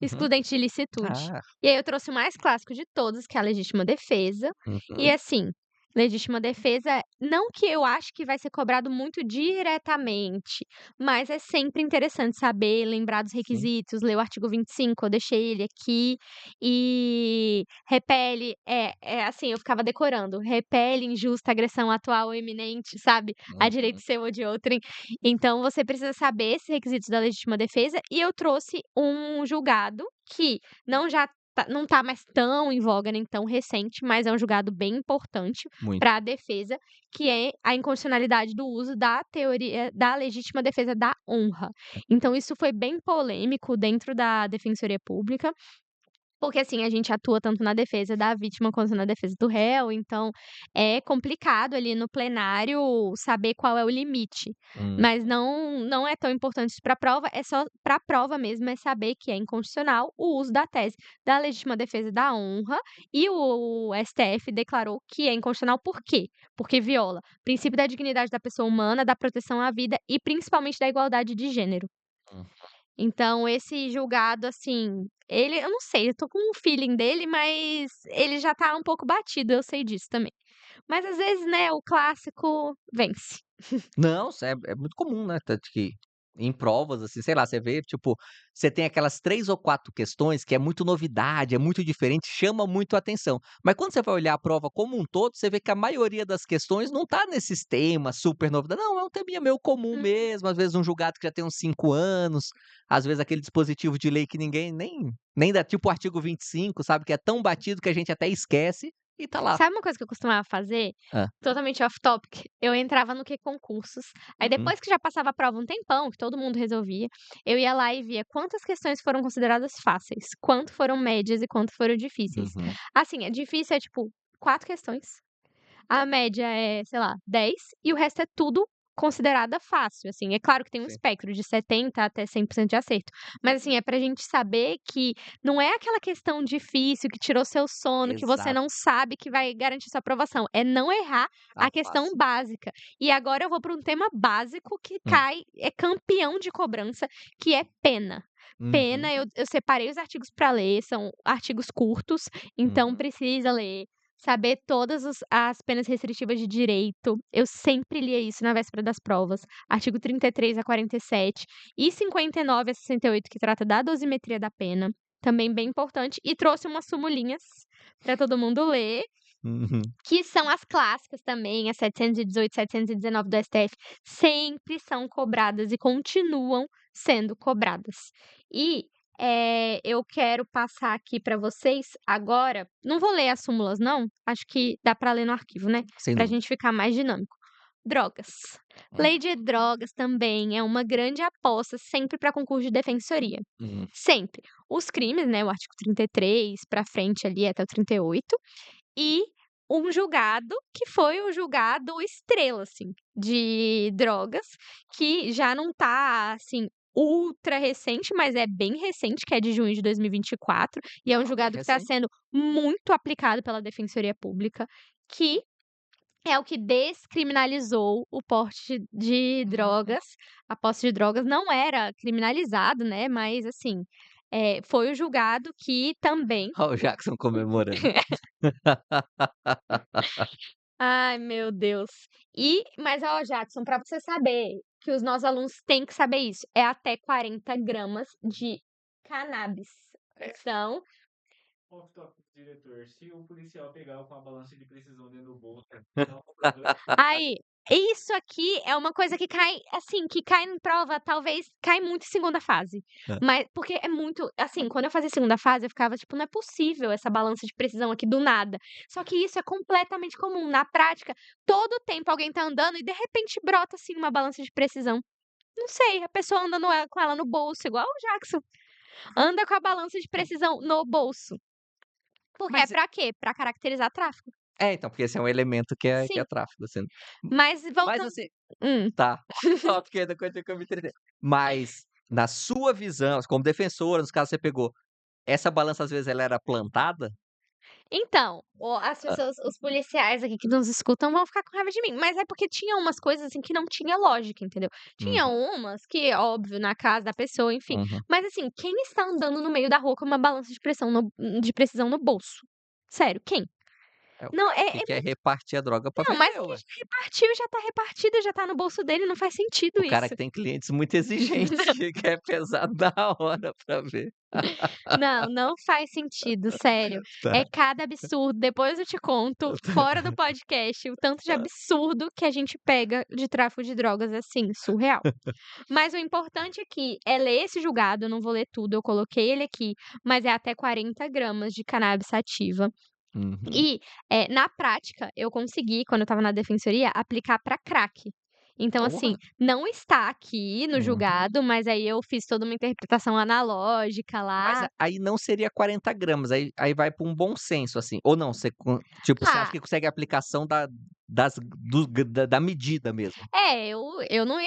Uhum. excludente de licitude. Ah, E aí eu trouxe o mais clássico de todos, que é a legítima defesa. E uhum. assim, legítima defesa, não que eu acho que vai ser cobrado muito diretamente, mas é sempre interessante saber, lembrar dos Sim. requisitos, ler o artigo 25, eu deixei ele aqui, e repele, assim, eu ficava decorando, repele injusta agressão atual ou iminente, sabe, a direito Uhum. seu ou de outrem. Então você precisa saber esses requisitos da legítima defesa, e eu trouxe um julgado que não já não tá mais tão em voga, nem tão recente, mas é um julgado bem importante Muito. para a defesa, que é a inconstitucionalidade do uso da teoria da legítima defesa da honra. Então isso foi bem polêmico dentro da Defensoria Pública, porque, assim, a gente atua tanto na defesa da vítima quanto na defesa do réu, então é complicado ali no plenário saber qual é o limite. Hum. Mas não é tão importante isso para a prova, é só para a prova mesmo, é saber que é inconstitucional o uso da tese da legítima defesa da honra, e o STF declarou que é inconstitucional por quê? Porque viola o princípio da dignidade da pessoa humana, da proteção à vida e principalmente da igualdade de gênero. Hum. Então esse julgado, assim, ele eu não sei, eu tô com um feeling dele, mas ele já tá um pouco batido, eu sei disso também. Mas às vezes, né, o clássico vence. Não, isso é muito comum, né, tanto que em provas, assim, sei lá, você vê, tipo, você tem aquelas 3 ou 4 questões que é muito novidade, é muito diferente, chama muito a atenção. Mas quando você vai olhar a prova como um todo, você vê que a maioria das questões não tá nesses temas super novidade, não, é um teminha meio comum Hum. mesmo, às vezes um julgado que já tem uns 5 anos, às vezes aquele dispositivo de lei que ninguém nem dá, tipo o artigo 25, sabe, que é tão batido que a gente até esquece e tá lá. Sabe uma coisa que eu costumava fazer? Hã. Totalmente off topic, eu entrava no que concursos, aí Uhum, depois que já passava a prova um tempão, que todo mundo resolvia, eu ia lá e via quantas questões foram consideradas fáceis, quanto foram médias e quanto foram difíceis. uhum. Assim, é difícil é tipo 4 questões. A média é, sei lá, 10 e o resto é tudo considerada fácil, assim. É claro que tem um Sim. espectro de 70 até 100% de acerto, mas, assim, é pra gente saber que não é aquela questão difícil que tirou seu sono, que você Exato, não sabe que vai garantir sua aprovação, é não errar tá a questão fácil. básica. E agora eu vou para um tema básico que Hum. cai é campeão de cobrança, que é pena. Uhum, Pena, eu separei os artigos para ler, são artigos curtos, então uhum. precisa ler. Saber todas as penas restritivas de direito, eu sempre lia isso na véspera das provas, artigo 33 a 47 e 59 a 68 que trata da dosimetria da pena, também bem importante, e trouxe umas sumulinhas para todo mundo ler, Uhum. que são as clássicas também, as 718, 719 do STF, sempre são cobradas e continuam sendo cobradas. E, eu quero passar aqui para vocês agora, não vou ler as súmulas não, acho que dá para ler no arquivo, né, Sem pra dúvida. gente ficar mais dinâmico. Drogas. Lei de drogas também é uma grande aposta sempre para concurso de defensoria, Uhum. sempre. Os crimes, né, o artigo 33 para frente ali até o 38 e um julgado que foi o julgado estrela, assim, de drogas, que já não tá, assim, ultra recente, mas é bem recente, que é de junho de 2024, e é um Ah, bem julgado que está recente. sendo muito aplicado pela Defensoria Pública, que é o que descriminalizou o porte de drogas. A posse de drogas não era criminalizado, né, mas assim, foi o julgado que também Ó o Jackson comemorando. Ai, meu Deus. Mas ó, Jackson, para você saber que os nossos alunos têm que saber isso, é até 40 gramas de cannabis. É. Então, Off topic, diretor. Se o policial pegar com a balança de precisão dentro do bolso, dá um problema. aí, isso aqui é uma coisa que cai, assim, que cai em prova, talvez cai muito em segunda fase. Hã. Mas porque é muito, assim, quando eu fazia segunda fase, eu ficava tipo, não é possível essa balança de precisão aqui do nada. Só que isso é completamente comum. Na prática, todo tempo alguém tá andando e de repente brota assim uma balança de precisão. Não sei, a pessoa anda com ela no bolso, igual o Jackson. Anda com a balança de precisão no bolso. Porque é Mas pra quê? Pra caracterizar tráfico. então, porque esse é um elemento que é Sim, tráfico, assim. mas Mas voltando. assim Hum. tá, só porque ainda coisa que eu me entreter. Mas, na sua visão, como defensora, nos casos que você pegou, essa balança às vezes ela era plantada? Então, as Hã. pessoas, os policiais aqui que nos escutam vão ficar com raiva de mim, mas é porque tinha umas coisas assim que não tinha lógica, entendeu? Tinha Uhum, umas que, óbvio, na casa da pessoa, enfim. uhum. Mas assim, quem está andando no meio da rua com uma balança de precisão no bolso? Sério, quem? Não, O cara que quer repartir a droga pra não, mas vender, ele ué. já repartiu, já tá repartido, já tá no bolso dele, não faz sentido O cara isso. que tem clientes muito exigentes que quer pesar na hora pra ver. Não, não faz sentido, sério. Tá, É cada absurdo, depois eu te conto, fora do podcast, o tanto de absurdo que a gente pega de tráfico de drogas, assim, surreal. Mas o importante aqui é ler esse julgado, eu não vou ler tudo, eu coloquei ele aqui, mas é até 40 gramas de cannabis sativa. Uhum. E, na prática, eu consegui, quando eu estava na defensoria, aplicar para crack. Então, assim, Porra. não está aqui no Uhum. julgado, mas aí eu fiz toda uma interpretação analógica Mas lá. aí não seria 40 gramas, aí vai para um bom senso, assim, ou não, você acha Ah, que consegue a aplicação da medida mesmo? eu não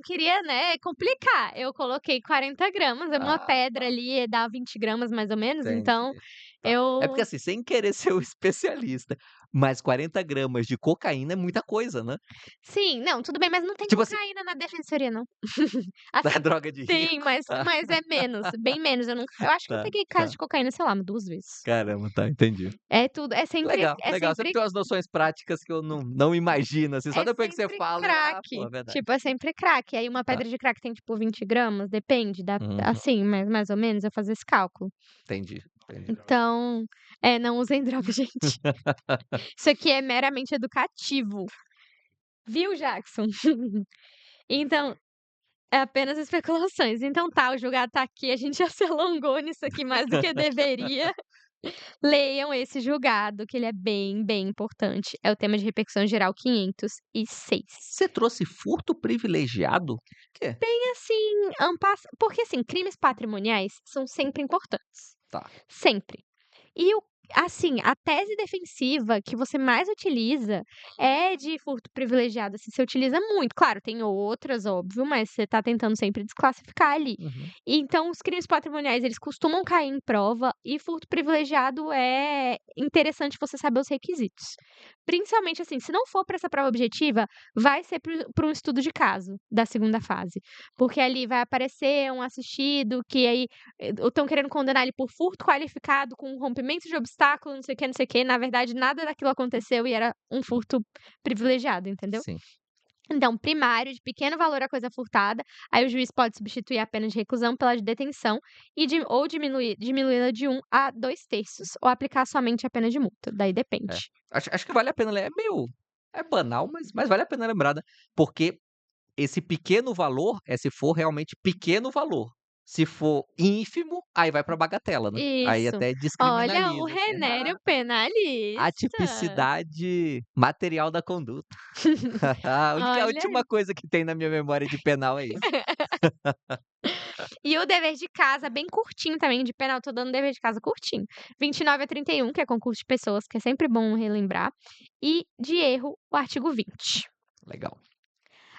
queria, né, complicar. Eu coloquei 40 gramas, uma Ah, pedra tá, ali dá 20 gramas mais ou menos, então entendi. Tá. É porque, eu assim, sem querer ser o especialista, mas 40 gramas de cocaína é muita coisa, né. sim, não, tudo bem, mas não tem Tipo assim, cocaína na defensoria não. da Assim, droga de tem, rico. mas é menos, bem menos, eu acho que eu Tá, peguei caso tá. de cocaína, sei lá, 2 vezes. Caramba, tá, entendi. É tudo Legal, é legal. Sempre sempre tem umas noções práticas que eu não imagino, assim, só é depois que você sempre fala pô, crack, é verdade. tipo, é sempre crack, aí uma Tá. pedra de crack tem, tipo, 20 gramas, depende, dá Uhum. assim, mais ou menos, eu faço esse cálculo. Entendi, entendi. Então, não usem droga, gente. Isso aqui é meramente educativo, viu, Jackson? Então, é apenas especulações. Então tá, o julgado tá aqui, a gente já se alongou nisso aqui mais do que deveria. Leiam esse julgado, que ele é bem, bem importante. É o tema de repercussão geral 506. Você trouxe furto privilegiado? O que é? Bem assim, porque assim, crimes patrimoniais são sempre importantes, Tá. sempre. E assim, a tese defensiva que você mais utiliza é de furto privilegiado, assim, você utiliza muito. Claro, tem outras, óbvio, mas você tá tentando sempre desclassificar ali. Uhum. Então, os crimes patrimoniais, eles costumam cair em prova e furto privilegiado é interessante você saber os requisitos. Principalmente, assim, se não for para essa prova objetiva, vai ser para um estudo de caso da segunda fase. Porque ali vai aparecer um assistido que aí estão querendo condenar ele por furto qualificado com rompimento de obstáculo, não sei o que, não sei o que. Na verdade, nada daquilo aconteceu e era um furto privilegiado, entendeu? Sim. Então, primário, de pequeno valor a coisa furtada, aí o juiz pode substituir a pena de reclusão pela de detenção ou diminuí-la de 1 a 2 terços, ou aplicar somente a pena de multa. Daí É. depende. Acho que vale a pena é banal, mas vale a pena lembrar, né, porque esse pequeno valor é se for realmente pequeno valor. Se for ínfimo, aí vai pra bagatela, né. Aí Isso. até Olha, o descriminaliza, assim, Renério penalista. atipicidade material da conduta. A Olha. última coisa que tem na minha memória de penal é isso. E o dever de casa, bem curtinho também, de penal, tô dando dever de casa curtinho. 29 a 31, que é concurso de pessoas, que é sempre bom relembrar. E de erro, o artigo 20. Legal.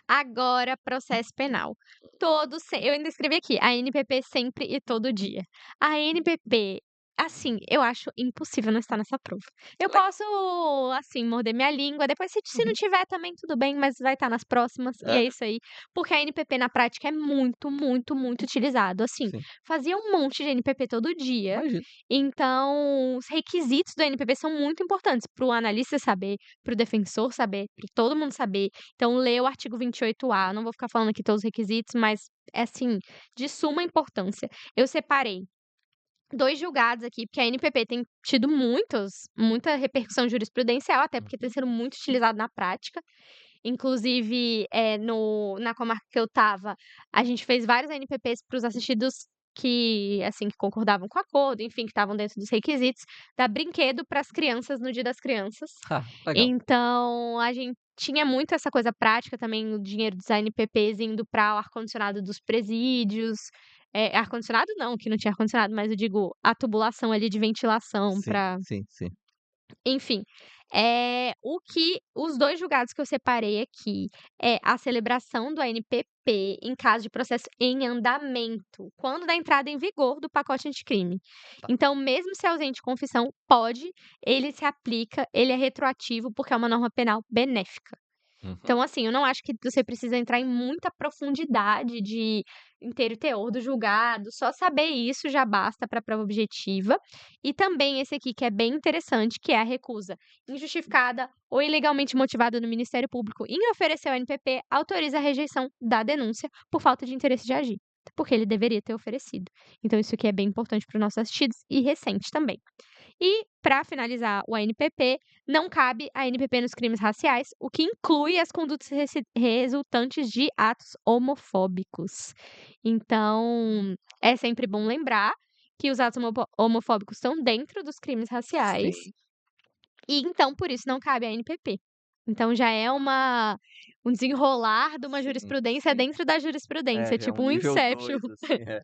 Agora, processo penal. Eu ainda escrevi aqui, a NPP sempre e todo dia. A NPP, assim, eu acho impossível não estar nessa prova. Eu Legal. posso, assim, morder minha língua, depois se não Uhum. tiver também tudo bem, mas vai estar nas próximas, e É, é isso aí. Porque a NPP na prática é muito, muito, muito utilizado, assim, sim, fazia um monte de NPP todo dia, imagino. então os requisitos do NPP são muito importantes para o analista saber, para o defensor saber, para todo mundo saber. Então, lê o artigo 28A, não vou ficar falando aqui todos os requisitos, mas é assim, de suma importância. Eu separei 2 julgados aqui, porque a NPP tem tido muita repercussão jurisprudencial, até porque tem Uhum. sido muito utilizado na prática. Inclusive, na comarca que eu estava, a gente fez vários NPPs para os assistidos que, assim, que concordavam com o acordo, enfim, que estavam dentro dos requisitos, dar brinquedo para as crianças no Dia das Crianças. Ah, legal. Então, a gente tinha muito essa coisa prática também, o dinheiro dos ANPPs indo para o ar-condicionado dos presídios. Ar-condicionado não, que não tinha ar-condicionado, mas eu digo a tubulação ali de ventilação Sim, para, sim, sim. enfim. Os 2 julgados que eu separei aqui é a celebração do ANPP em caso de processo em andamento, quando da entrada em vigor do pacote anticrime. Tá. Então, mesmo se ausente de confissão, ele se aplica, ele é retroativo, porque é uma norma penal benéfica. Uhum. Então, assim, eu não acho que você precisa entrar em muita profundidade de inteiro teor do julgado, só saber isso já basta para a prova objetiva. E também esse aqui que é bem interessante, que é a recusa injustificada ou ilegalmente motivada do Ministério Público em oferecer ao NPP, autoriza a rejeição da denúncia por falta de interesse de agir, porque ele deveria ter oferecido. Então, isso aqui é bem importante para os nossos assistidos e recente também. E, para finalizar o ANPP, não cabe a ANPP nos crimes raciais, o que inclui as condutas resultantes de atos homofóbicos. Então, é sempre bom lembrar que os atos homofóbicos estão dentro dos crimes raciais Sim. e, então, por isso não cabe a ANPP. Então, já é um desenrolar de uma Sim, jurisprudência sim. dentro da É, jurisprudência, já é um tipo um nível Inception. 2, assim, é.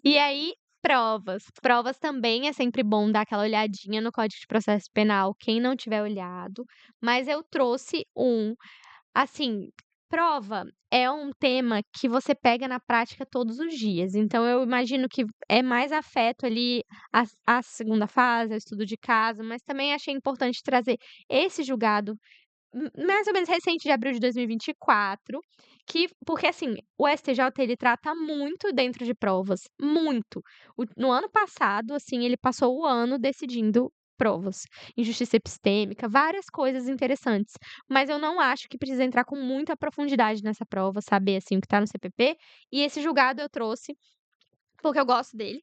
E aí, provas. Provas também é sempre bom dar aquela olhadinha no Código de Processo Penal, quem não tiver olhado. Mas eu trouxe assim, prova é um tema que você pega na prática todos os dias. Então eu imagino que é mais afeto ali a segunda fase, o estudo de caso, mas também achei importante trazer esse julgado mais ou menos recente de abril de 2024, porque assim, o STJ ele trata muito dentro de provas, muito. No ano passado, assim, ele passou o ano decidindo provas, injustiça epistêmica, várias coisas interessantes, mas eu não acho que precisa entrar com muita profundidade nessa prova, saber assim o que tá no CPP, e esse julgado eu trouxe porque eu gosto dele.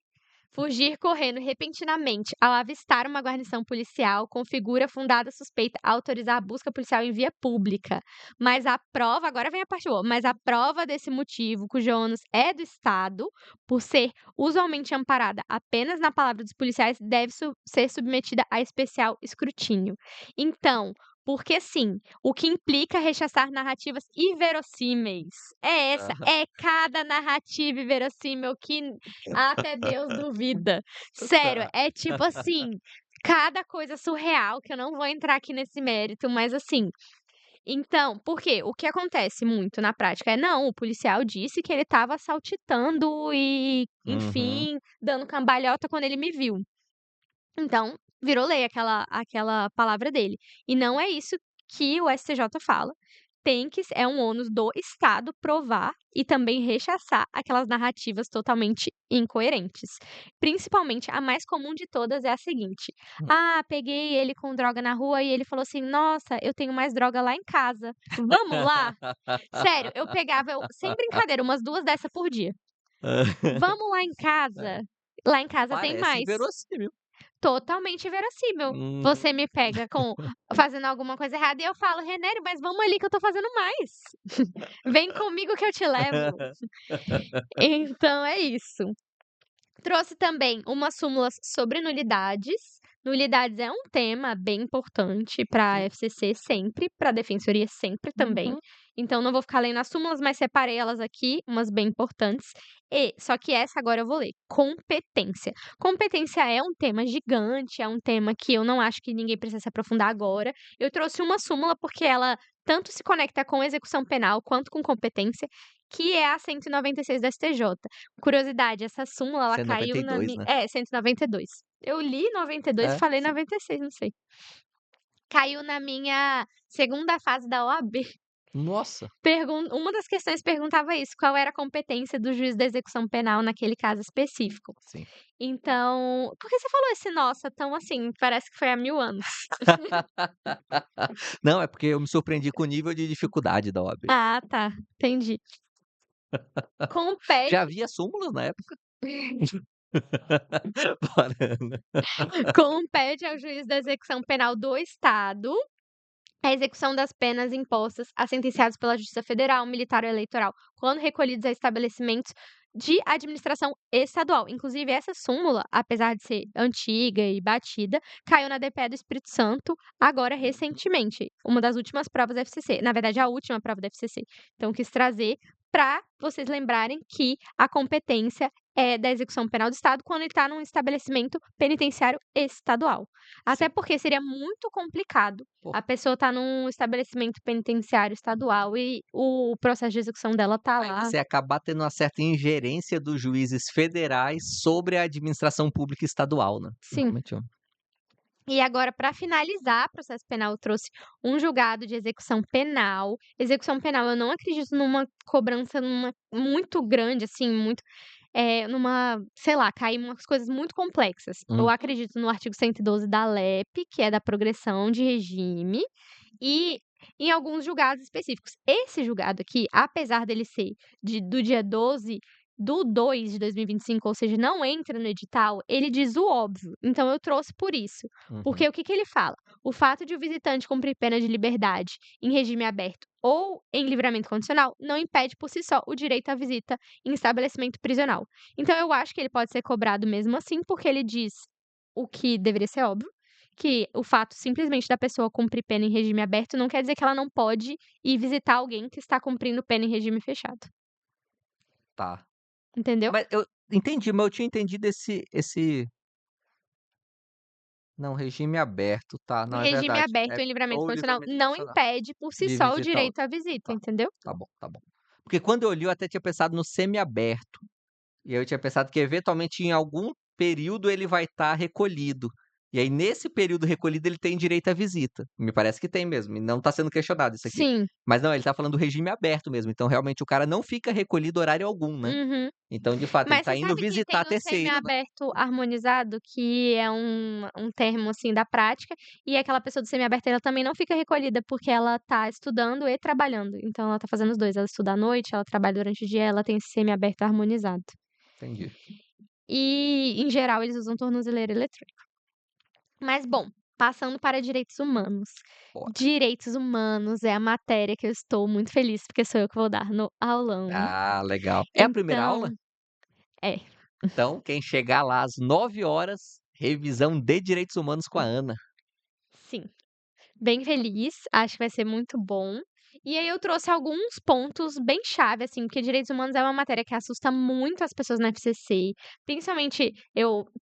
Fugir correndo repentinamente ao avistar uma guarnição policial configura fundada suspeita a autorizar a busca policial em via pública. Mas a prova, agora vem a parte boa, mas a prova desse motivo, cujo ônus é do Estado, por ser usualmente amparada apenas na palavra dos policiais, deve ser submetida a especial escrutínio. Então, porque sim, o que implica rechaçar narrativas inverossímeis. É essa, Aham. é cada narrativa inverossímil que até Deus duvida. Sério, Tá. é tipo assim, cada coisa surreal, que eu não vou entrar aqui nesse mérito, mas assim. Então, por quê? O que acontece muito na prática é, não, o policial disse que ele estava saltitando e, Uhum. enfim, dando cambalhota quando ele me viu. Então, virou lei aquela palavra dele. E não é isso que o STJ fala. É um ônus do Estado provar e também rechaçar aquelas narrativas totalmente incoerentes. Principalmente, a mais comum de todas é a seguinte: Hum. "Ah, peguei ele com droga na rua e ele falou assim: 'Nossa, eu tenho mais droga lá em casa. Vamos lá?'" Sério, eu pegava sem brincadeira, umas 2 dessa por dia. "Vamos lá em É, casa? Lá em casa tem parece mais." inverossímil. Totalmente verossímil. Uhum. Você me pega fazendo alguma coisa errada e eu falo: "Renério, mas vamos ali que eu tô fazendo mais. Vem comigo que eu te levo." Então é isso. Trouxe também umas súmulas sobre nulidades. Nulidades é um tema bem importante para a Sim. FCC sempre, para a defensoria sempre também. Uhum. Então não vou ficar lendo as súmulas, mas separei elas aqui, umas bem importantes. Só que essa agora eu vou ler. Competência. Competência é um tema gigante, é um tema que eu não acho que ninguém precisa se aprofundar agora. Eu trouxe uma súmula porque ela tanto se conecta com execução penal quanto com competência, que é a 196 do STJ. Curiosidade, essa súmula ela caiu na 192, minha. né? 192. Eu li 92 e É, falei sim. 96, não sei. Caiu na minha segunda fase da OAB. Nossa! Uma das questões perguntava isso, qual era a competência do juiz da execução penal naquele caso específico. Sim. Então, por que você falou esse "nossa" tão assim, parece que foi há 1000 anos? Não, é porque eu me surpreendi com o nível de dificuldade da OAB. Ah, tá, entendi. Compete Já havia súmulas na época? Parando. compete ao juiz da execução penal do Estado a execução das penas impostas a sentenciados pela Justiça Federal, Militar ou Eleitoral, quando recolhidos a estabelecimentos de administração estadual. Inclusive, essa súmula, apesar de ser antiga e batida, caiu na DPE do Espírito Santo agora recentemente, uma das últimas provas da FCC, na verdade, a última prova da FCC. Então, quis trazer para vocês lembrarem que a competência é da execução penal do Estado quando ele está num estabelecimento penitenciário estadual. Até Sim. porque seria muito complicado Pô, a pessoa tá num estabelecimento penitenciário estadual e o processo de execução dela tá aí lá. você acabar tendo uma certa ingerência dos juízes federais sobre a administração pública estadual, né? Sim. Realmente E agora, para finalizar processo penal, eu trouxe um julgado de execução penal. Execução penal, eu não acredito numa cobrança muito grande, assim, muito, numa, sei lá, cair umas coisas muito complexas. Eu Uhum. acredito no artigo 112 da LEP, que é da progressão de regime, e em alguns julgados específicos. Esse julgado aqui, apesar dele ser do dia 12/2 de 2025, ou seja, não entra no edital, ele diz o óbvio. Então eu trouxe por isso. Uhum. Porque o que que ele fala? O fato de o visitante cumprir pena de liberdade em regime aberto ou em livramento condicional não impede por si só o direito à visita em estabelecimento prisional. Então eu acho que ele pode ser cobrado mesmo assim, porque ele diz o que deveria ser óbvio, que o fato simplesmente da pessoa cumprir pena em regime aberto não quer dizer que ela não pode ir visitar alguém que está cumprindo pena em regime fechado. Tá. Entendeu? Mas eu entendi, mas eu tinha entendido esse não, regime aberto, tá, não, é Regime verdade. aberto É em livramento ou condicional livramento não condicional, impede por si de só o visitar direito outro. à visita, Tá, entendeu? tá bom, tá bom. Porque quando eu li, eu até tinha pensado no semiaberto, e aí eu tinha pensado que eventualmente em algum período ele vai estar recolhido. E aí nesse período recolhido ele tem direito à visita. Me parece que tem mesmo, e não está sendo questionado isso aqui. Sim. Mas não, ele está falando do regime aberto mesmo, então realmente o cara não fica recolhido horário algum, né. Uhum. Então de fato ele Mas está você indo sabe que visitar tem o terceiro, né. semiaberto harmonizado, que é um termo, assim, da prática, e aquela pessoa do semiaberto, ela também não fica recolhida, porque ela tá estudando e trabalhando. Então ela tá fazendo os 2, ela estuda à noite, ela trabalha durante o dia, ela tem esse semiaberto harmonizado. Entendi. E, em geral, eles usam tornozeleira eletrônica. Mas bom, passando para direitos humanos. Bora. Direitos humanos é a matéria que eu estou muito feliz, porque sou eu que vou dar no aulão. Ah, legal. É a primeira aula? Então é, Então, quem chegar lá às 9 horas, revisão de direitos humanos com a Ana. sim. Bem feliz, acho que vai ser muito bom. E aí eu trouxe alguns pontos bem chave, assim, porque direitos humanos é uma matéria que assusta muito as pessoas na FCC. Principalmente,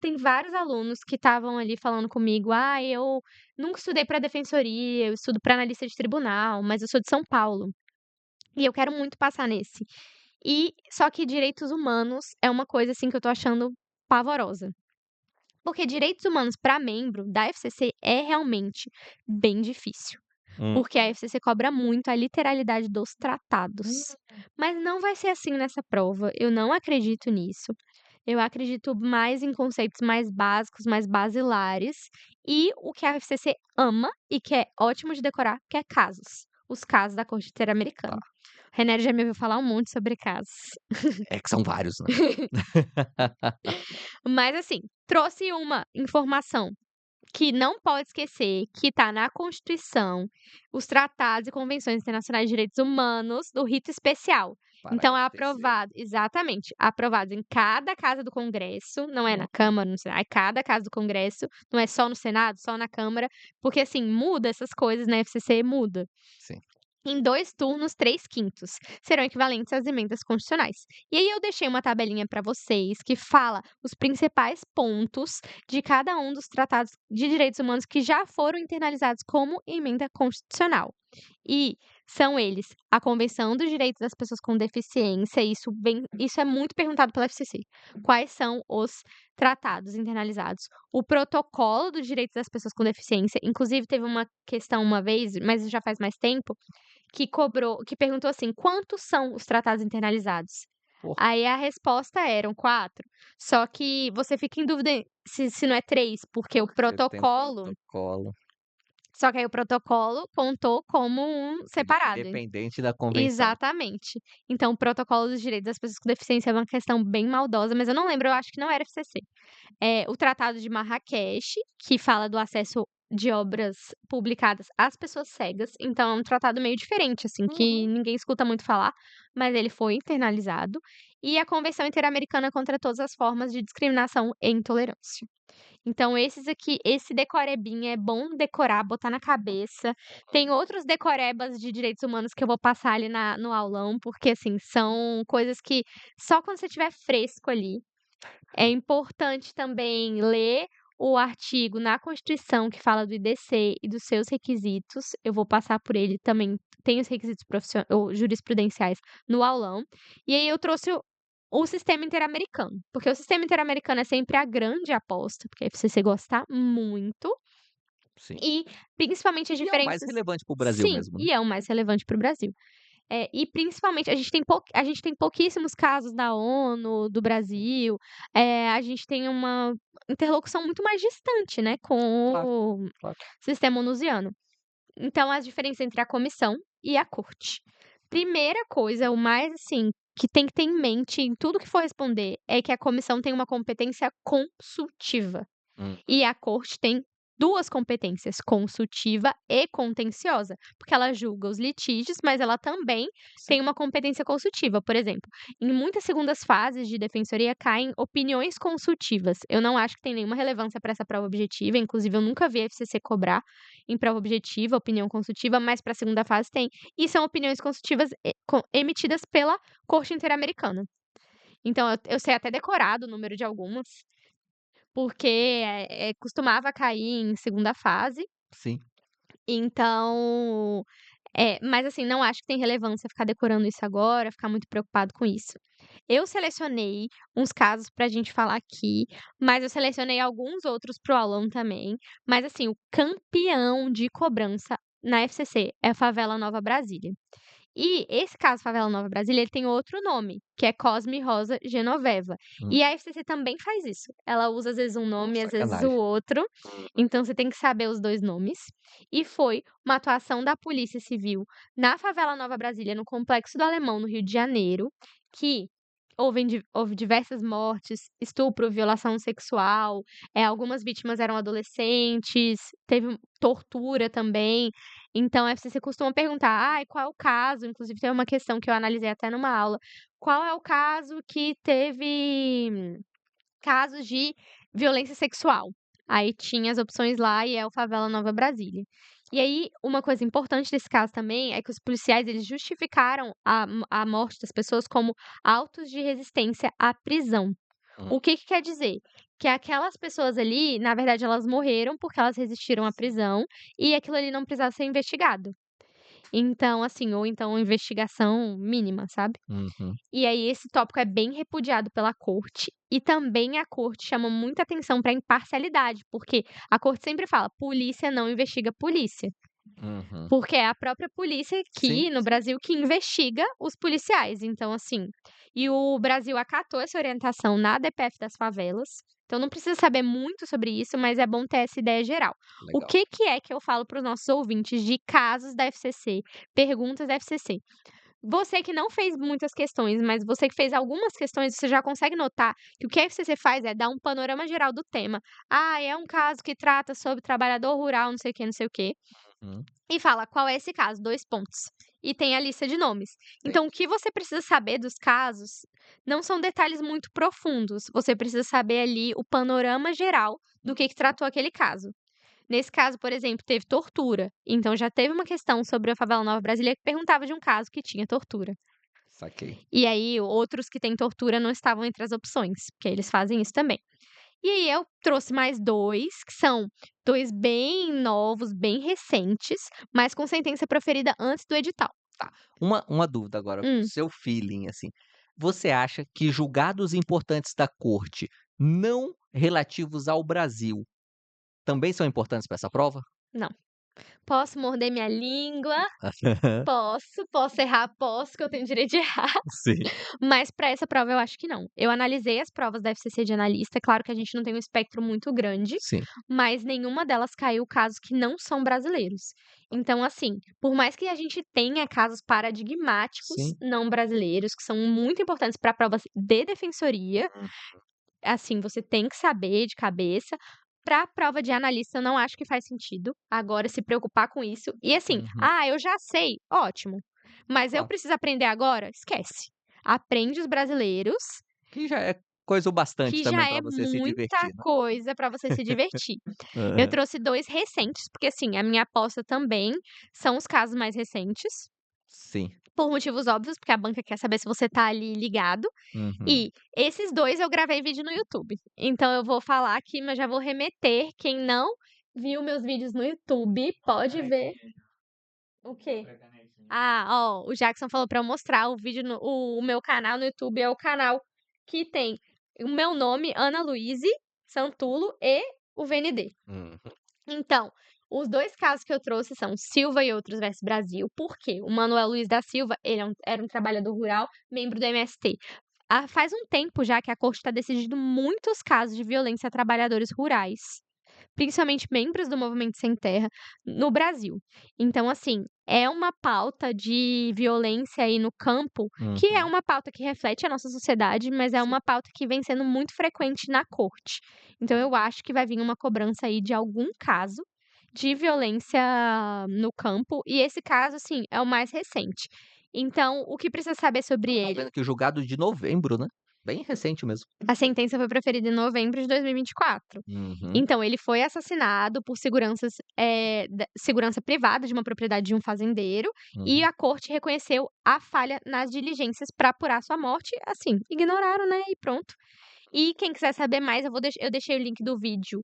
tem vários alunos que estavam ali falando comigo: "Ah, eu nunca estudei para defensoria, eu estudo para analista de tribunal, mas eu sou de São Paulo e eu quero muito passar nesse". E só que direitos humanos é uma coisa, assim, que eu tô achando pavorosa. Porque direitos humanos para membro da FCC é realmente bem difícil. Hum. Porque a FCC cobra muito a literalidade dos tratados. Mas não vai ser assim nessa prova, eu não acredito nisso. Eu acredito mais em conceitos mais básicos, mais basilares, e o que a FCC ama e que é ótimo de decorar, que é casos. Os casos da Corte Tá. Interamericana. O Renério já me ouviu falar um monte sobre casos. É que são vários, né. Mas assim, trouxe uma informação que não pode esquecer, que está na Constituição, os tratados e convenções internacionais de direitos humanos do rito especial. Então é Parágrafo 3º. aprovado exatamente, aprovado em cada casa do Congresso, não é na Uhum. Câmara, no Senado, é cada casa do Congresso, não é só no Senado, só na Câmara, porque assim, muda essas coisas na FCC, muda. Sim. Em 2 turnos, 3/5 serão equivalentes às emendas constitucionais. E aí eu deixei uma tabelinha para vocês que fala os principais pontos de cada um dos tratados de direitos humanos que já foram internalizados como emenda constitucional. E são eles: a Convenção dos Direitos das Pessoas com Deficiência, isso é muito perguntado pela FCC. Quais são os tratados internalizados? O Protocolo dos Direitos das Pessoas com Deficiência, inclusive teve uma questão uma vez, mas já faz mais tempo, que perguntou assim: "Quantos são os tratados internalizados?". Pô, Aí a resposta eram 4, só que você fica em dúvida se não é 3, porque o porque tem o protocolo protocolo, só que aí o protocolo contou como um ele é separado. independente da convenção. Exatamente. Então o protocolo dos direitos das pessoas com deficiência é uma questão bem maldosa, mas eu não lembro, eu acho que não era FCC. O Tratado de Marrakech, que fala do acesso de obras publicadas às pessoas cegas, então é um tratado meio diferente, assim, que Uhum. ninguém escuta muito falar, mas ele foi internalizado, e a Convenção Interamericana contra todas as formas de discriminação e intolerância. Então esses aqui, esse decorebinha é bom decorar, botar na cabeça. Tem outros decorebas de direitos humanos que eu vou passar ali no aulão, porque, assim, são coisas que só quando você estiver fresco ali. É importante também ler o artigo na Constituição que fala do IDC e dos seus requisitos. Eu vou passar por ele também, tem os requisitos ou jurisprudenciais no aulão. E aí eu trouxe o sistema interamericano, porque o sistema interamericano é sempre a grande aposta, porque a FCC gosta muito. Sim. E principalmente as E é o mais diferenças. relevante para o Brasil Sim, mesmo, né? e é o mais relevante para o Brasil. E principalmente a gente tem pouquíssimos casos da ONU, do Brasil, a gente tem uma interlocução muito mais distante, né, com Claro, o claro. sistema onusiano. Então as diferenças entre a comissão e a corte. Primeira coisa, o mais, assim, que tem que ter em mente em tudo que for responder, é que a comissão tem uma competência consultiva. Hum, E a corte tem 2 competências, consultiva e contenciosa, porque ela julga os litígios, mas ela também sim. tem uma competência consultiva. Por exemplo, em muitas segundas fases de defensoria caem opiniões consultivas. Eu não acho que tem nenhuma relevância para essa prova objetiva, inclusive eu nunca vi a FCC cobrar em prova objetiva, opinião consultiva, mas para a segunda fase tem. E são opiniões consultivas emitidas pela Corte Interamericana. Então eu sei até decorado o número de algumas, porque, costumava cair em segunda fase, Sim. então, mas assim, não acho que tem relevância ficar decorando isso agora, ficar muito preocupado com isso. Eu selecionei uns casos pra gente falar aqui, mas eu selecionei alguns outros para o aluno também, mas assim, o campeão de cobrança na FCC é a Favela Nova Brasília. E esse caso Favela Nova Brasília, ele tem outro nome, que é Cosme Rosa Genoveva. Hum. E a FCC também faz isso. Ela usa às vezes um nome, às vezes o Sacanagem. outro. Então você tem que saber os 2 nomes. E foi uma atuação da Polícia Civil na Favela Nova Brasília, no Complexo do Alemão, no Rio de Janeiro, que houve diversas mortes, estupro, violação sexual, algumas vítimas eram adolescentes, teve tortura também. Então a FCC costuma perguntar: "Ai, qual é o caso?", inclusive tem uma questão que eu analisei até numa aula, "Qual é o caso que teve casos de violência sexual?". Aí tinha as opções lá e é o Favela Nova Brasília. E aí, uma coisa importante desse caso também é que os policiais eles justificaram a morte das pessoas como autos de resistência à prisão. Hum. O que que quer dizer? Que aquelas pessoas ali, na verdade, elas morreram porque elas resistiram à prisão e aquilo ali não precisava ser investigado. Então, assim, ou então investigação mínima, sabe? Uhum. E aí esse tópico é bem repudiado pela corte, e também a corte chama muita atenção para a imparcialidade, porque a corte sempre fala: "Polícia não investiga polícia", Uhum. porque é a própria polícia Sim, aqui no Brasil que investiga os policiais, então assim, e o Brasil acatou essa orientação na DPF das favelas, então não precisa saber muito sobre isso, mas é bom ter essa ideia geral. O legal. que é que eu falo para os nossos ouvintes de casos da FCC, perguntas da FCC? Você que não fez muitas questões, mas você que fez algumas questões, você já consegue notar que o que a FCC faz é dar um panorama geral do tema. "Ah, é um caso que trata sobre trabalhador rural, não sei o quê, não sei o quê", Uhum. e fala: "Qual é esse caso?", 2 pontos. E tem a lista de nomes. Então o Entendi. que você precisa saber dos casos não são detalhes muito profundos, você precisa saber ali o panorama geral do que tratou aquele caso. Nesse caso, por exemplo, teve tortura, então já teve uma questão sobre a Favela Nova Brasília que perguntava de um caso que tinha tortura. Saquei. E aí outros que têm tortura não estavam entre as opções, porque eles fazem isso também. E aí eu trouxe mais 2, que são 2 bem novos, bem recentes, mas com sentença proferida antes do edital. Tá. Uma dúvida agora, Hum, seu feeling, assim. Você acha que julgados importantes da corte, não relativos ao Brasil, também são importantes para essa prova? não. Posso morder minha língua? Posso errar? Posso, que eu tenho direito de errar. Sim. Mas para essa prova eu acho que não. Eu analisei as provas da FCC de analista, claro que a gente não tem um espectro muito grande, Sim. mas nenhuma delas caiu casos que não são brasileiros. Então, assim, por mais que a gente tenha casos paradigmáticos Sim. não brasileiros, que são muito importantes para provas de defensoria, Hum. assim, você tem que saber de cabeça. Para a prova de analista, eu não acho que faz sentido agora se preocupar com isso. E assim, Uhum. ah, eu já sei, ótimo. Mas eu Claro. preciso aprender agora? Esquece. Aprende os brasileiros, Que já é coisa o bastante que também já para é você se muita divertir, né. coisa para você se divertir. Eu Aham. trouxe 2 recentes, porque assim, a minha aposta também são os casos mais recentes, Sim. por motivos óbvios, porque a banca quer saber se você tá ali ligado. Uhum. E esses 2 eu gravei vídeo no YouTube. Então eu vou falar aqui, mas já vou remeter, quem não viu meus vídeos no YouTube, pode ver. O quê? Pra canequinha. Ah, ó, o Jackson falou pra eu mostrar o vídeo no o meu canal no YouTube é o canal que tem o meu nome, Ana Luíse Santulo e o VND. Uhum. Então, Os 2 casos que eu trouxe são Silva e Outros versus Brasil. Por quê? O Manuel Luiz da Silva, ele era um trabalhador rural, membro do MST. Faz um tempo já que a corte está decidindo muitos casos de violência a trabalhadores rurais, principalmente membros do Movimento Sem Terra, no Brasil. Então, assim, é uma pauta de violência aí no campo, que é Uhum. uma pauta que reflete a nossa sociedade, mas é Sim. uma pauta que vem sendo muito frequente na corte. Então, eu acho que vai vir uma cobrança aí de algum caso de violência no campo, e esse caso, assim, é o mais recente. Então, o que precisa saber sobre Eu tô ele? vendo aqui o julgado de novembro, né? Bem recente mesmo. A sentença foi proferida em novembro de 2024. Uhum. Então, ele foi assassinado por segurança privada de uma propriedade de um fazendeiro, e Uhum. a corte reconheceu a falha nas diligências para apurar sua morte. Assim, ignoraram, né? E pronto. E quem quiser saber mais, eu deixei o link do vídeo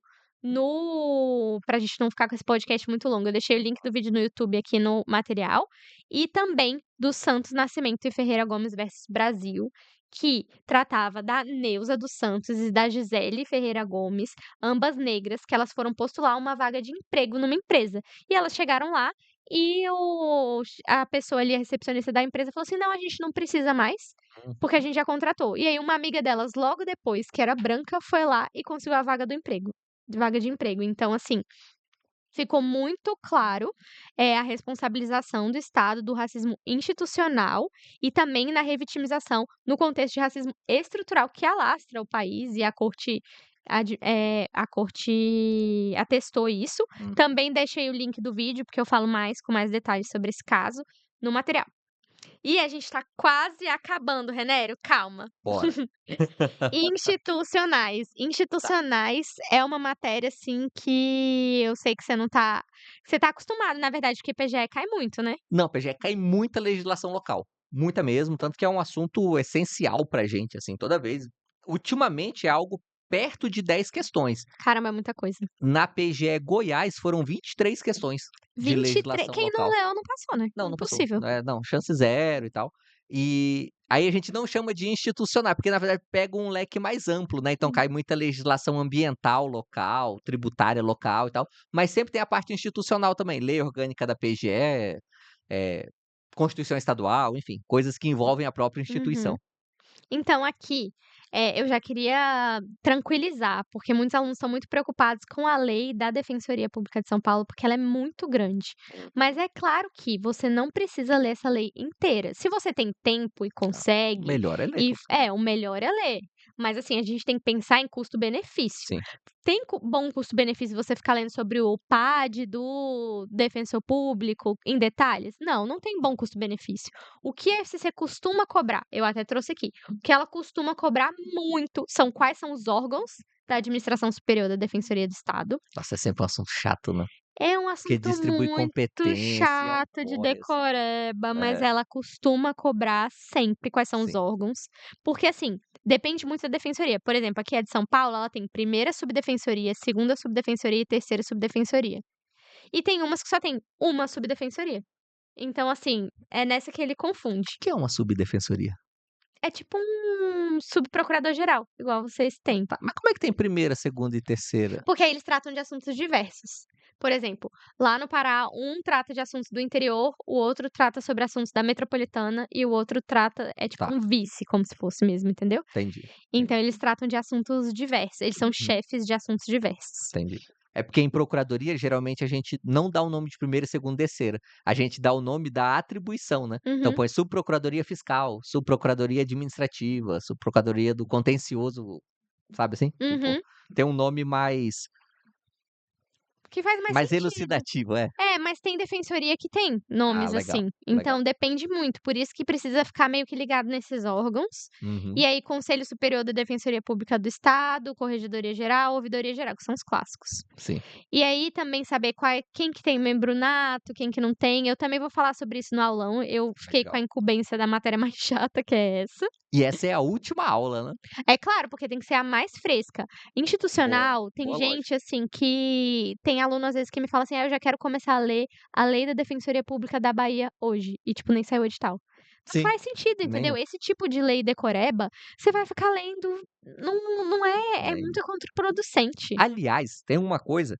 pra gente não ficar com esse podcast muito longo, eu deixei o link do vídeo no YouTube aqui no material, e também do Santos Nascimento e Ferreira Gomes versus Brasil, que tratava da Neuza dos Santos e da Gisele Ferreira Gomes, ambas negras, que elas foram postular uma vaga de emprego numa empresa. E elas chegaram lá e a pessoa ali, a recepcionista da empresa, falou assim: não, a gente não precisa mais, porque a gente já contratou. E aí uma amiga delas, logo depois, que era branca, foi lá e conseguiu a vaga de emprego. Então, assim, ficou muito claro, a responsabilização do Estado do racismo institucional e também na revitimização no contexto de racismo estrutural que alastra o país, e a corte atestou isso. Hum. Também deixei o link do vídeo, porque eu falo com mais detalhes sobre esse caso, no material. E a gente tá quase acabando, Renério, calma. Bora. Institucionais. Tá. Institucionais é uma matéria, assim, que eu sei que você tá acostumado, na verdade, porque PGE cai muito, né? Não, PGE cai muita legislação local, muita mesmo, tanto que é um assunto essencial pra gente, assim, toda vez. Ultimamente é algo perto de 10 questões. Caramba, é muita coisa. Na PGE Goiás foram 23 questões de 23, legislação quem não local. leu não passou, né? Não, não passou. Impossível. Não, chance zero e tal. E aí a gente não chama de institucional, porque na verdade pega um leque mais amplo, né, então Hum. cai muita legislação ambiental local, tributária local e tal, mas sempre tem a parte institucional também, lei orgânica da PGE, eh, Constituição estadual, enfim, coisas que envolvem a própria Uhum. instituição. Então aqui, eu já queria tranquilizar, porque muitos alunos estão muito preocupados com a lei da Defensoria Pública de São Paulo, porque ela é muito grande. Mas é claro que você não precisa ler essa lei inteira. Se você tem tempo e O consegue, melhor é ler, claro. o melhor é ler. Mas assim, a gente tem que pensar em custo-benefício. Sim. Tem bom custo-benefício você ficar lendo sobre o PAD do defensor público em detalhes? Não, não tem bom custo-benefício. O que a FCC costuma cobrar? Eu até trouxe aqui. O que ela costuma cobrar muito são quais são os órgãos da Administração Superior da Defensoria do Estado. Nossa, é sempre um assunto chato, né, É um porque assunto distribui muito competência, chato de olha só. decoreba, mas É, ela costuma cobrar sempre quais são os sim. órgãos, porque assim, depende muito da defensoria. Por exemplo, aqui a de São Paulo, ela tem primeira subdefensoria, segunda subdefensoria e terceira subdefensoria. E tem umas que só tem uma subdefensoria. Então, assim, é nessa que ele confunde. O que é uma subdefensoria? É tipo um subprocurador-geral, igual vocês têm. Tá, mas como é que tem primeira, segunda e terceira? Porque aí eles tratam de assuntos diversos. Por exemplo, lá no Pará, um trata de assuntos do interior, o outro trata sobre assuntos da metropolitana e o outro trata é tipo Tá, um vice, como se fosse mesmo, entendeu? entendi, Então entendi. eles tratam de assuntos diversos, eles são Uhum. chefes de assuntos diversos. Entendi. É porque em procuradoria, geralmente, a gente não dá o nome de primeira, segunda e terceira. A gente dá o nome da atribuição, né. Então Uhum, põe subprocuradoria fiscal, subprocuradoria administrativa, subprocuradoria do contencioso, sabe assim? Tipo, uhum. tem um nome mais Que faz mais mais sentido. elucidativo, é. É, mas tem defensoria que tem Ah, nomes legal, assim, legal. então depende muito, por isso que precisa ficar meio que ligado nesses órgãos. Uhum, E aí Conselho Superior da Defensoria Pública do Estado, Corregedoria Geral, Ouvidoria Geral, que são os clássicos. sim. E aí também saber quem que tem membro nato, quem que não tem, eu também vou falar sobre isso no aulão, eu fiquei com a Legal. incumbência da matéria mais chata, que é essa. E essa é a última aula, né. É claro, porque tem que ser a mais fresca. Boa, Institucional, tem boa gente, lógica. assim, que tem aluno às vezes que me fala assim: "Ah, eu já quero começar a ler a Lei da Defensoria Pública da Bahia hoje", e tipo, nem saiu o edital. Não Sim, faz sentido, entendeu? nenhum, Esse tipo de lei decoreba, você vai ficar lendo, não é nenhum. muito contraproducente. Aliás, tem uma coisa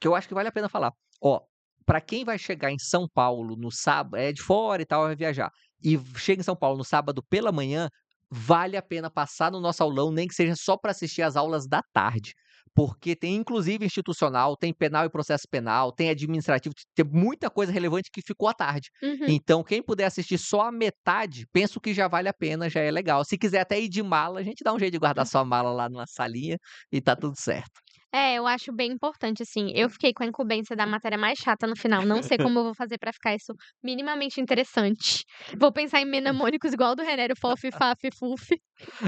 que eu acho que vale a pena falar. Ó, para quem vai chegar em São Paulo no sábado, é de fora e tal, vai viajar, e chega em São Paulo no sábado pela manhã, vale a pena passar no nosso aulão, nem que seja só para assistir as aulas da tarde. Porque tem inclusive institucional, tem penal e processo penal, tem administrativo, tem muita coisa relevante que ficou à tarde. Uhum. Então, quem puder assistir só a metade, penso que já vale a pena, já é legal. Se quiser até ir de mala, a gente dá um jeito de guardar sua mala lá numa salinha e tá tudo certo. Eu acho bem importante, assim. Eu fiquei com a incumbência da matéria mais chata no final. Não sei como eu vou fazer pra ficar isso minimamente interessante. Vou pensar em mnemônicos igual do Renério, fof, faf, fuf.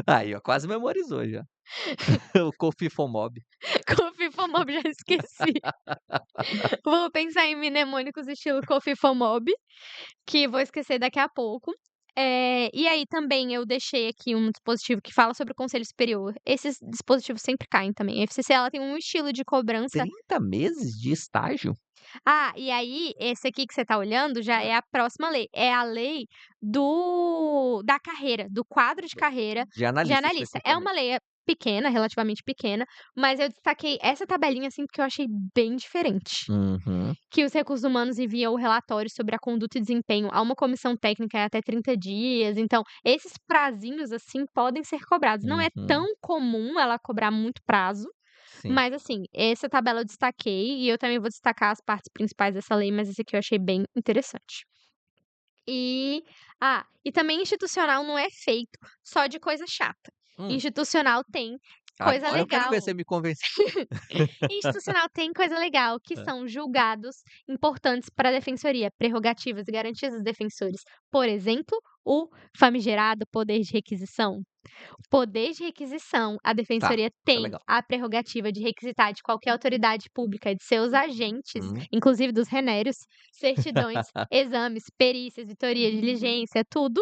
Aí, ó, quase memorizou já. O Cofifomob. Cofifomob, já esqueci. Vou pensar em mnemônicos estilo Cofifomob, que vou esquecer daqui a pouco. E aí também eu deixei aqui um dispositivo que fala sobre o conselho superior. Esses dispositivos sempre caem também. A FCC ela tem um estilo de cobrança. 30 meses de estágio? E aí esse aqui que você tá olhando já é a próxima lei. É a lei da carreira, do quadro de carreira De de analista de analista. É recrutamento. uma lei pequena, relativamente pequena, mas eu destaquei essa tabelinha, assim, porque eu achei bem diferente. Uhum. Que os recursos humanos enviam o relatório sobre a conduta e desempenho a uma comissão técnica em até 30 dias. Então, esses prazinhos, assim, podem ser cobrados. Não é tão Uhum. comum ela cobrar muito prazo, Sim. mas, assim, essa tabela eu destaquei e eu também vou destacar as partes principais dessa lei, mas esse aqui eu achei bem interessante. E também institucional não é feito só de coisa chata. Hum. Institucional tem coisa Agora eu quero ver legal. você me convencer. Institucional tem coisa legal, que Hã. são julgados importantes para a defensoria, prerrogativas e garantias dos defensores. Por exemplo, o famigerado poder de requisição. Poder de requisição, a Tá, defensoria isso é tem legal. a prerrogativa de requisitar de qualquer autoridade pública e de seus agentes, Hum. inclusive dos renérios, certidões, exames, perícias, vistoria, diligência, tudo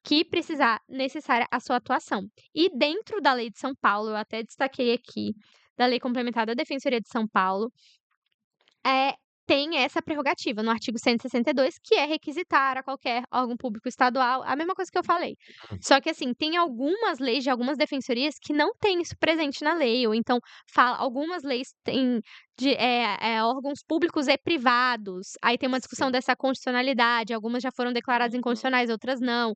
que precisar necessária a sua atuação. E dentro da lei de São Paulo, eu até destaquei aqui, da Lei Complementar da Defensoria de São Paulo, é, tem essa prerrogativa no artigo 162, que é requisitar a qualquer órgão público estadual, a mesma coisa que eu falei. Só que, assim, tem algumas leis de algumas defensorias que não tem isso presente na lei, ou então algumas leis têm órgãos públicos e privados. Aí tem uma discussão Sim. dessa constitucionalidade, algumas já foram declaradas inconstitucionais, outras não.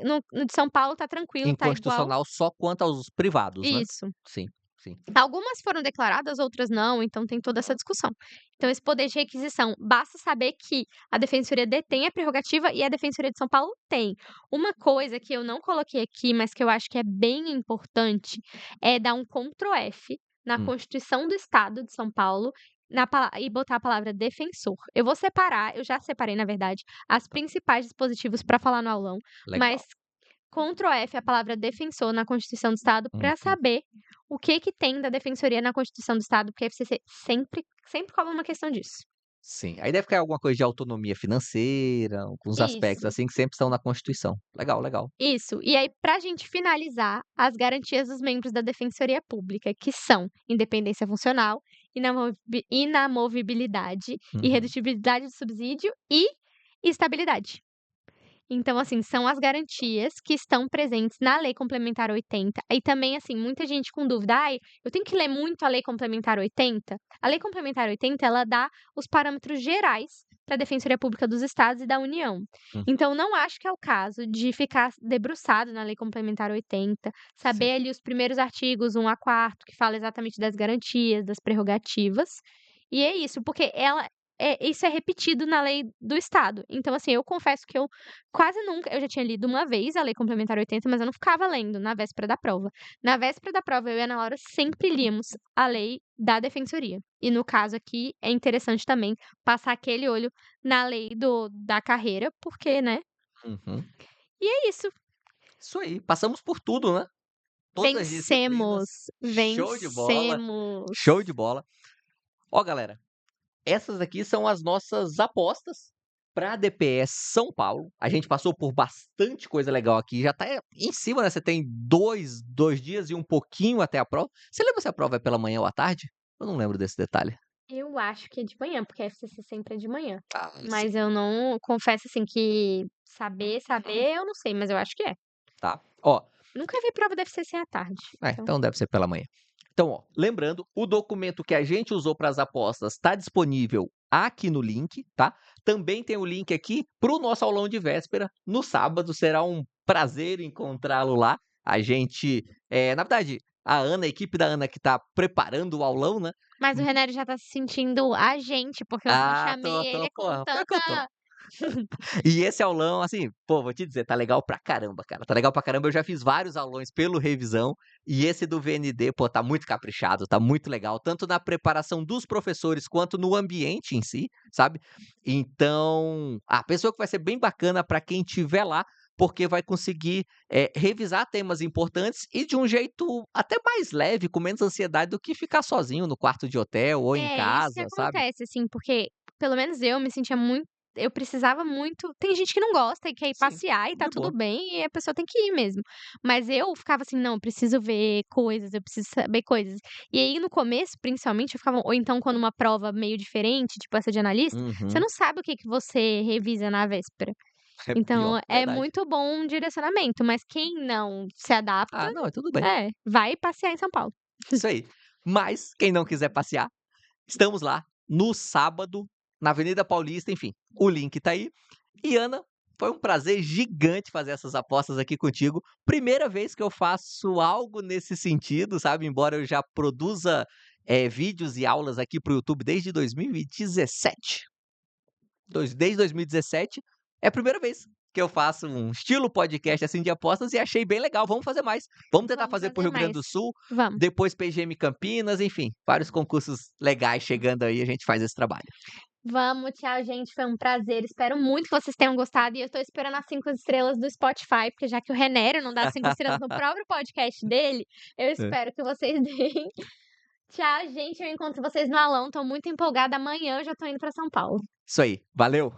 No de São Paulo tá tranquilo, tá igual. Inconstitucional só quanto aos privados, né? Isso. Sim, sim. Algumas foram declaradas, outras não, então tem toda essa discussão. Então esse poder de requisição, basta saber que a defensoria detém a prerrogativa e a defensoria de São Paulo tem. Uma coisa que eu não coloquei aqui, mas que eu acho que é bem importante, é dar um Ctrl F na Hum. Constituição do Estado de São Paulo e botar a palavra defensor. Eu vou separar, eu já separei, na verdade, as principais dispositivos para falar no aulão, mas Legal. Ctrl F a palavra defensor na Constituição do Estado para Uhum. saber o que tem da defensoria na Constituição do Estado, porque a FCC sempre cobra uma questão disso. Sim. Aí deve cair alguma coisa de autonomia financeira, alguns aspectos Isso, assim que sempre estão na Constituição. Legal, legal. isso. E aí, para a gente finalizar, as garantias dos membros da Defensoria Pública, que são independência funcional, inamovibilidade, Uhum. irredutibilidade do subsídio e estabilidade. Então, assim, são as garantias que estão presentes na Lei Complementar 80. E também, assim, muita gente com dúvida: "Ai, eu tenho que ler muito a Lei Complementar 80?". A Lei Complementar 80, ela dá os parâmetros gerais para a Defensoria Pública dos Estados e da União. Hum. Então, não acho que é o caso de ficar debruçado na Lei Complementar 80, Sim. saber ali os primeiros artigos, 1 a 4, que fala exatamente das garantias, das prerrogativas. E é isso, porque isso é repetido na lei do estado. Então, assim, eu confesso que eu quase nunca eu já tinha lido uma vez a Lei Complementar 80, mas eu não ficava lendo na véspera da prova. Na véspera da prova, eu e a Ana Laura sempre líamos a lei da defensoria. E no caso aqui, é interessante também passar aquele olho na lei da carreira, porque, né? Uhum. E é isso. Isso aí, passamos por tudo, né? Todas as disciplinas. Vencemos, Show de bola, vencemos. show de bola. Ó, galera, essas aqui são as nossas apostas para DPS São Paulo. A gente passou por bastante coisa legal aqui. Já tá em cima, né? Você tem dois dias e um pouquinho até a prova. Você lembra se a prova é pela manhã ou à tarde? Eu não lembro desse detalhe. Eu acho que é de manhã, porque a FCC sempre é de manhã. Ah, Mas sim. eu não confesso, assim, que saber, eu não sei, mas eu acho que é. Tá. Ó, Nunca vi prova da FCC à tarde, então então deve ser pela manhã. Então, ó, lembrando, o documento que a gente usou para as apostas está disponível aqui no link, tá? Também tem o link aqui para o nosso aulão de véspera no sábado. Será um prazer encontrá-lo lá. A gente, na verdade, a equipe da Ana que está preparando o aulão, né? Mas o Renério já tá se sentindo a gente, porque eu não chamei ele com porra, pior que eu tô. tanta. E esse aulão, assim, pô, vou te dizer, tá legal pra caramba, cara. Tá legal pra caramba. Eu já fiz vários aulões pelo Revisão. E esse do VND, pô, tá muito caprichado, tá muito legal. Tanto na preparação dos professores, quanto no ambiente em si, sabe? Então, a pessoa que vai ser bem bacana pra quem tiver lá, porque vai conseguir revisar temas importantes e de um jeito até mais leve, com menos ansiedade do que ficar sozinho no quarto de hotel ou em É, isso que casa, sabe? acontece, assim, porque pelo menos eu me sentia muito. Eu precisava muito. Tem gente que não gosta e quer ir Sim, passear e tá de tudo boa. bem, e a pessoa tem que ir mesmo. Mas eu ficava assim, não, eu preciso ver coisas, eu preciso saber coisas. E aí, no começo, principalmente, eu ficava. Ou então, quando uma prova meio diferente, tipo essa de analista, você Uhum. não sabe o que que você revisa na véspera. É pior, Então, é verdade. muito bom um direcionamento, mas quem não se adapta, Ah, não, é tudo bem. vai passear em São Paulo. Isso aí. Mas, quem não quiser passear, estamos lá no sábado, na Avenida Paulista, enfim, o link tá aí. E Ana, foi um prazer gigante fazer essas apostas aqui contigo. Primeira vez que eu faço algo nesse sentido, sabe? Embora eu já produza vídeos e aulas aqui pro YouTube desde 2017. Desde 2017, é a primeira vez que eu faço um estilo podcast assim de apostas e achei bem legal. Vamos fazer mais. Vamos tentar Vamos fazer pro fazer Rio Grande mais. do Sul, Vamos. depois PGM Campinas, enfim, vários concursos legais chegando aí, a gente faz esse trabalho. Vamos, tchau, gente. Foi um prazer. Espero muito que vocês tenham gostado. E eu tô esperando as 5 estrelas do Spotify, porque já que o Renério não dá 5 estrelas no próprio podcast dele, eu É. espero que vocês deem. Tchau, gente. Eu encontro vocês no aulão. Tô muito empolgada. Amanhã eu já tô indo pra São Paulo. Isso aí, valeu!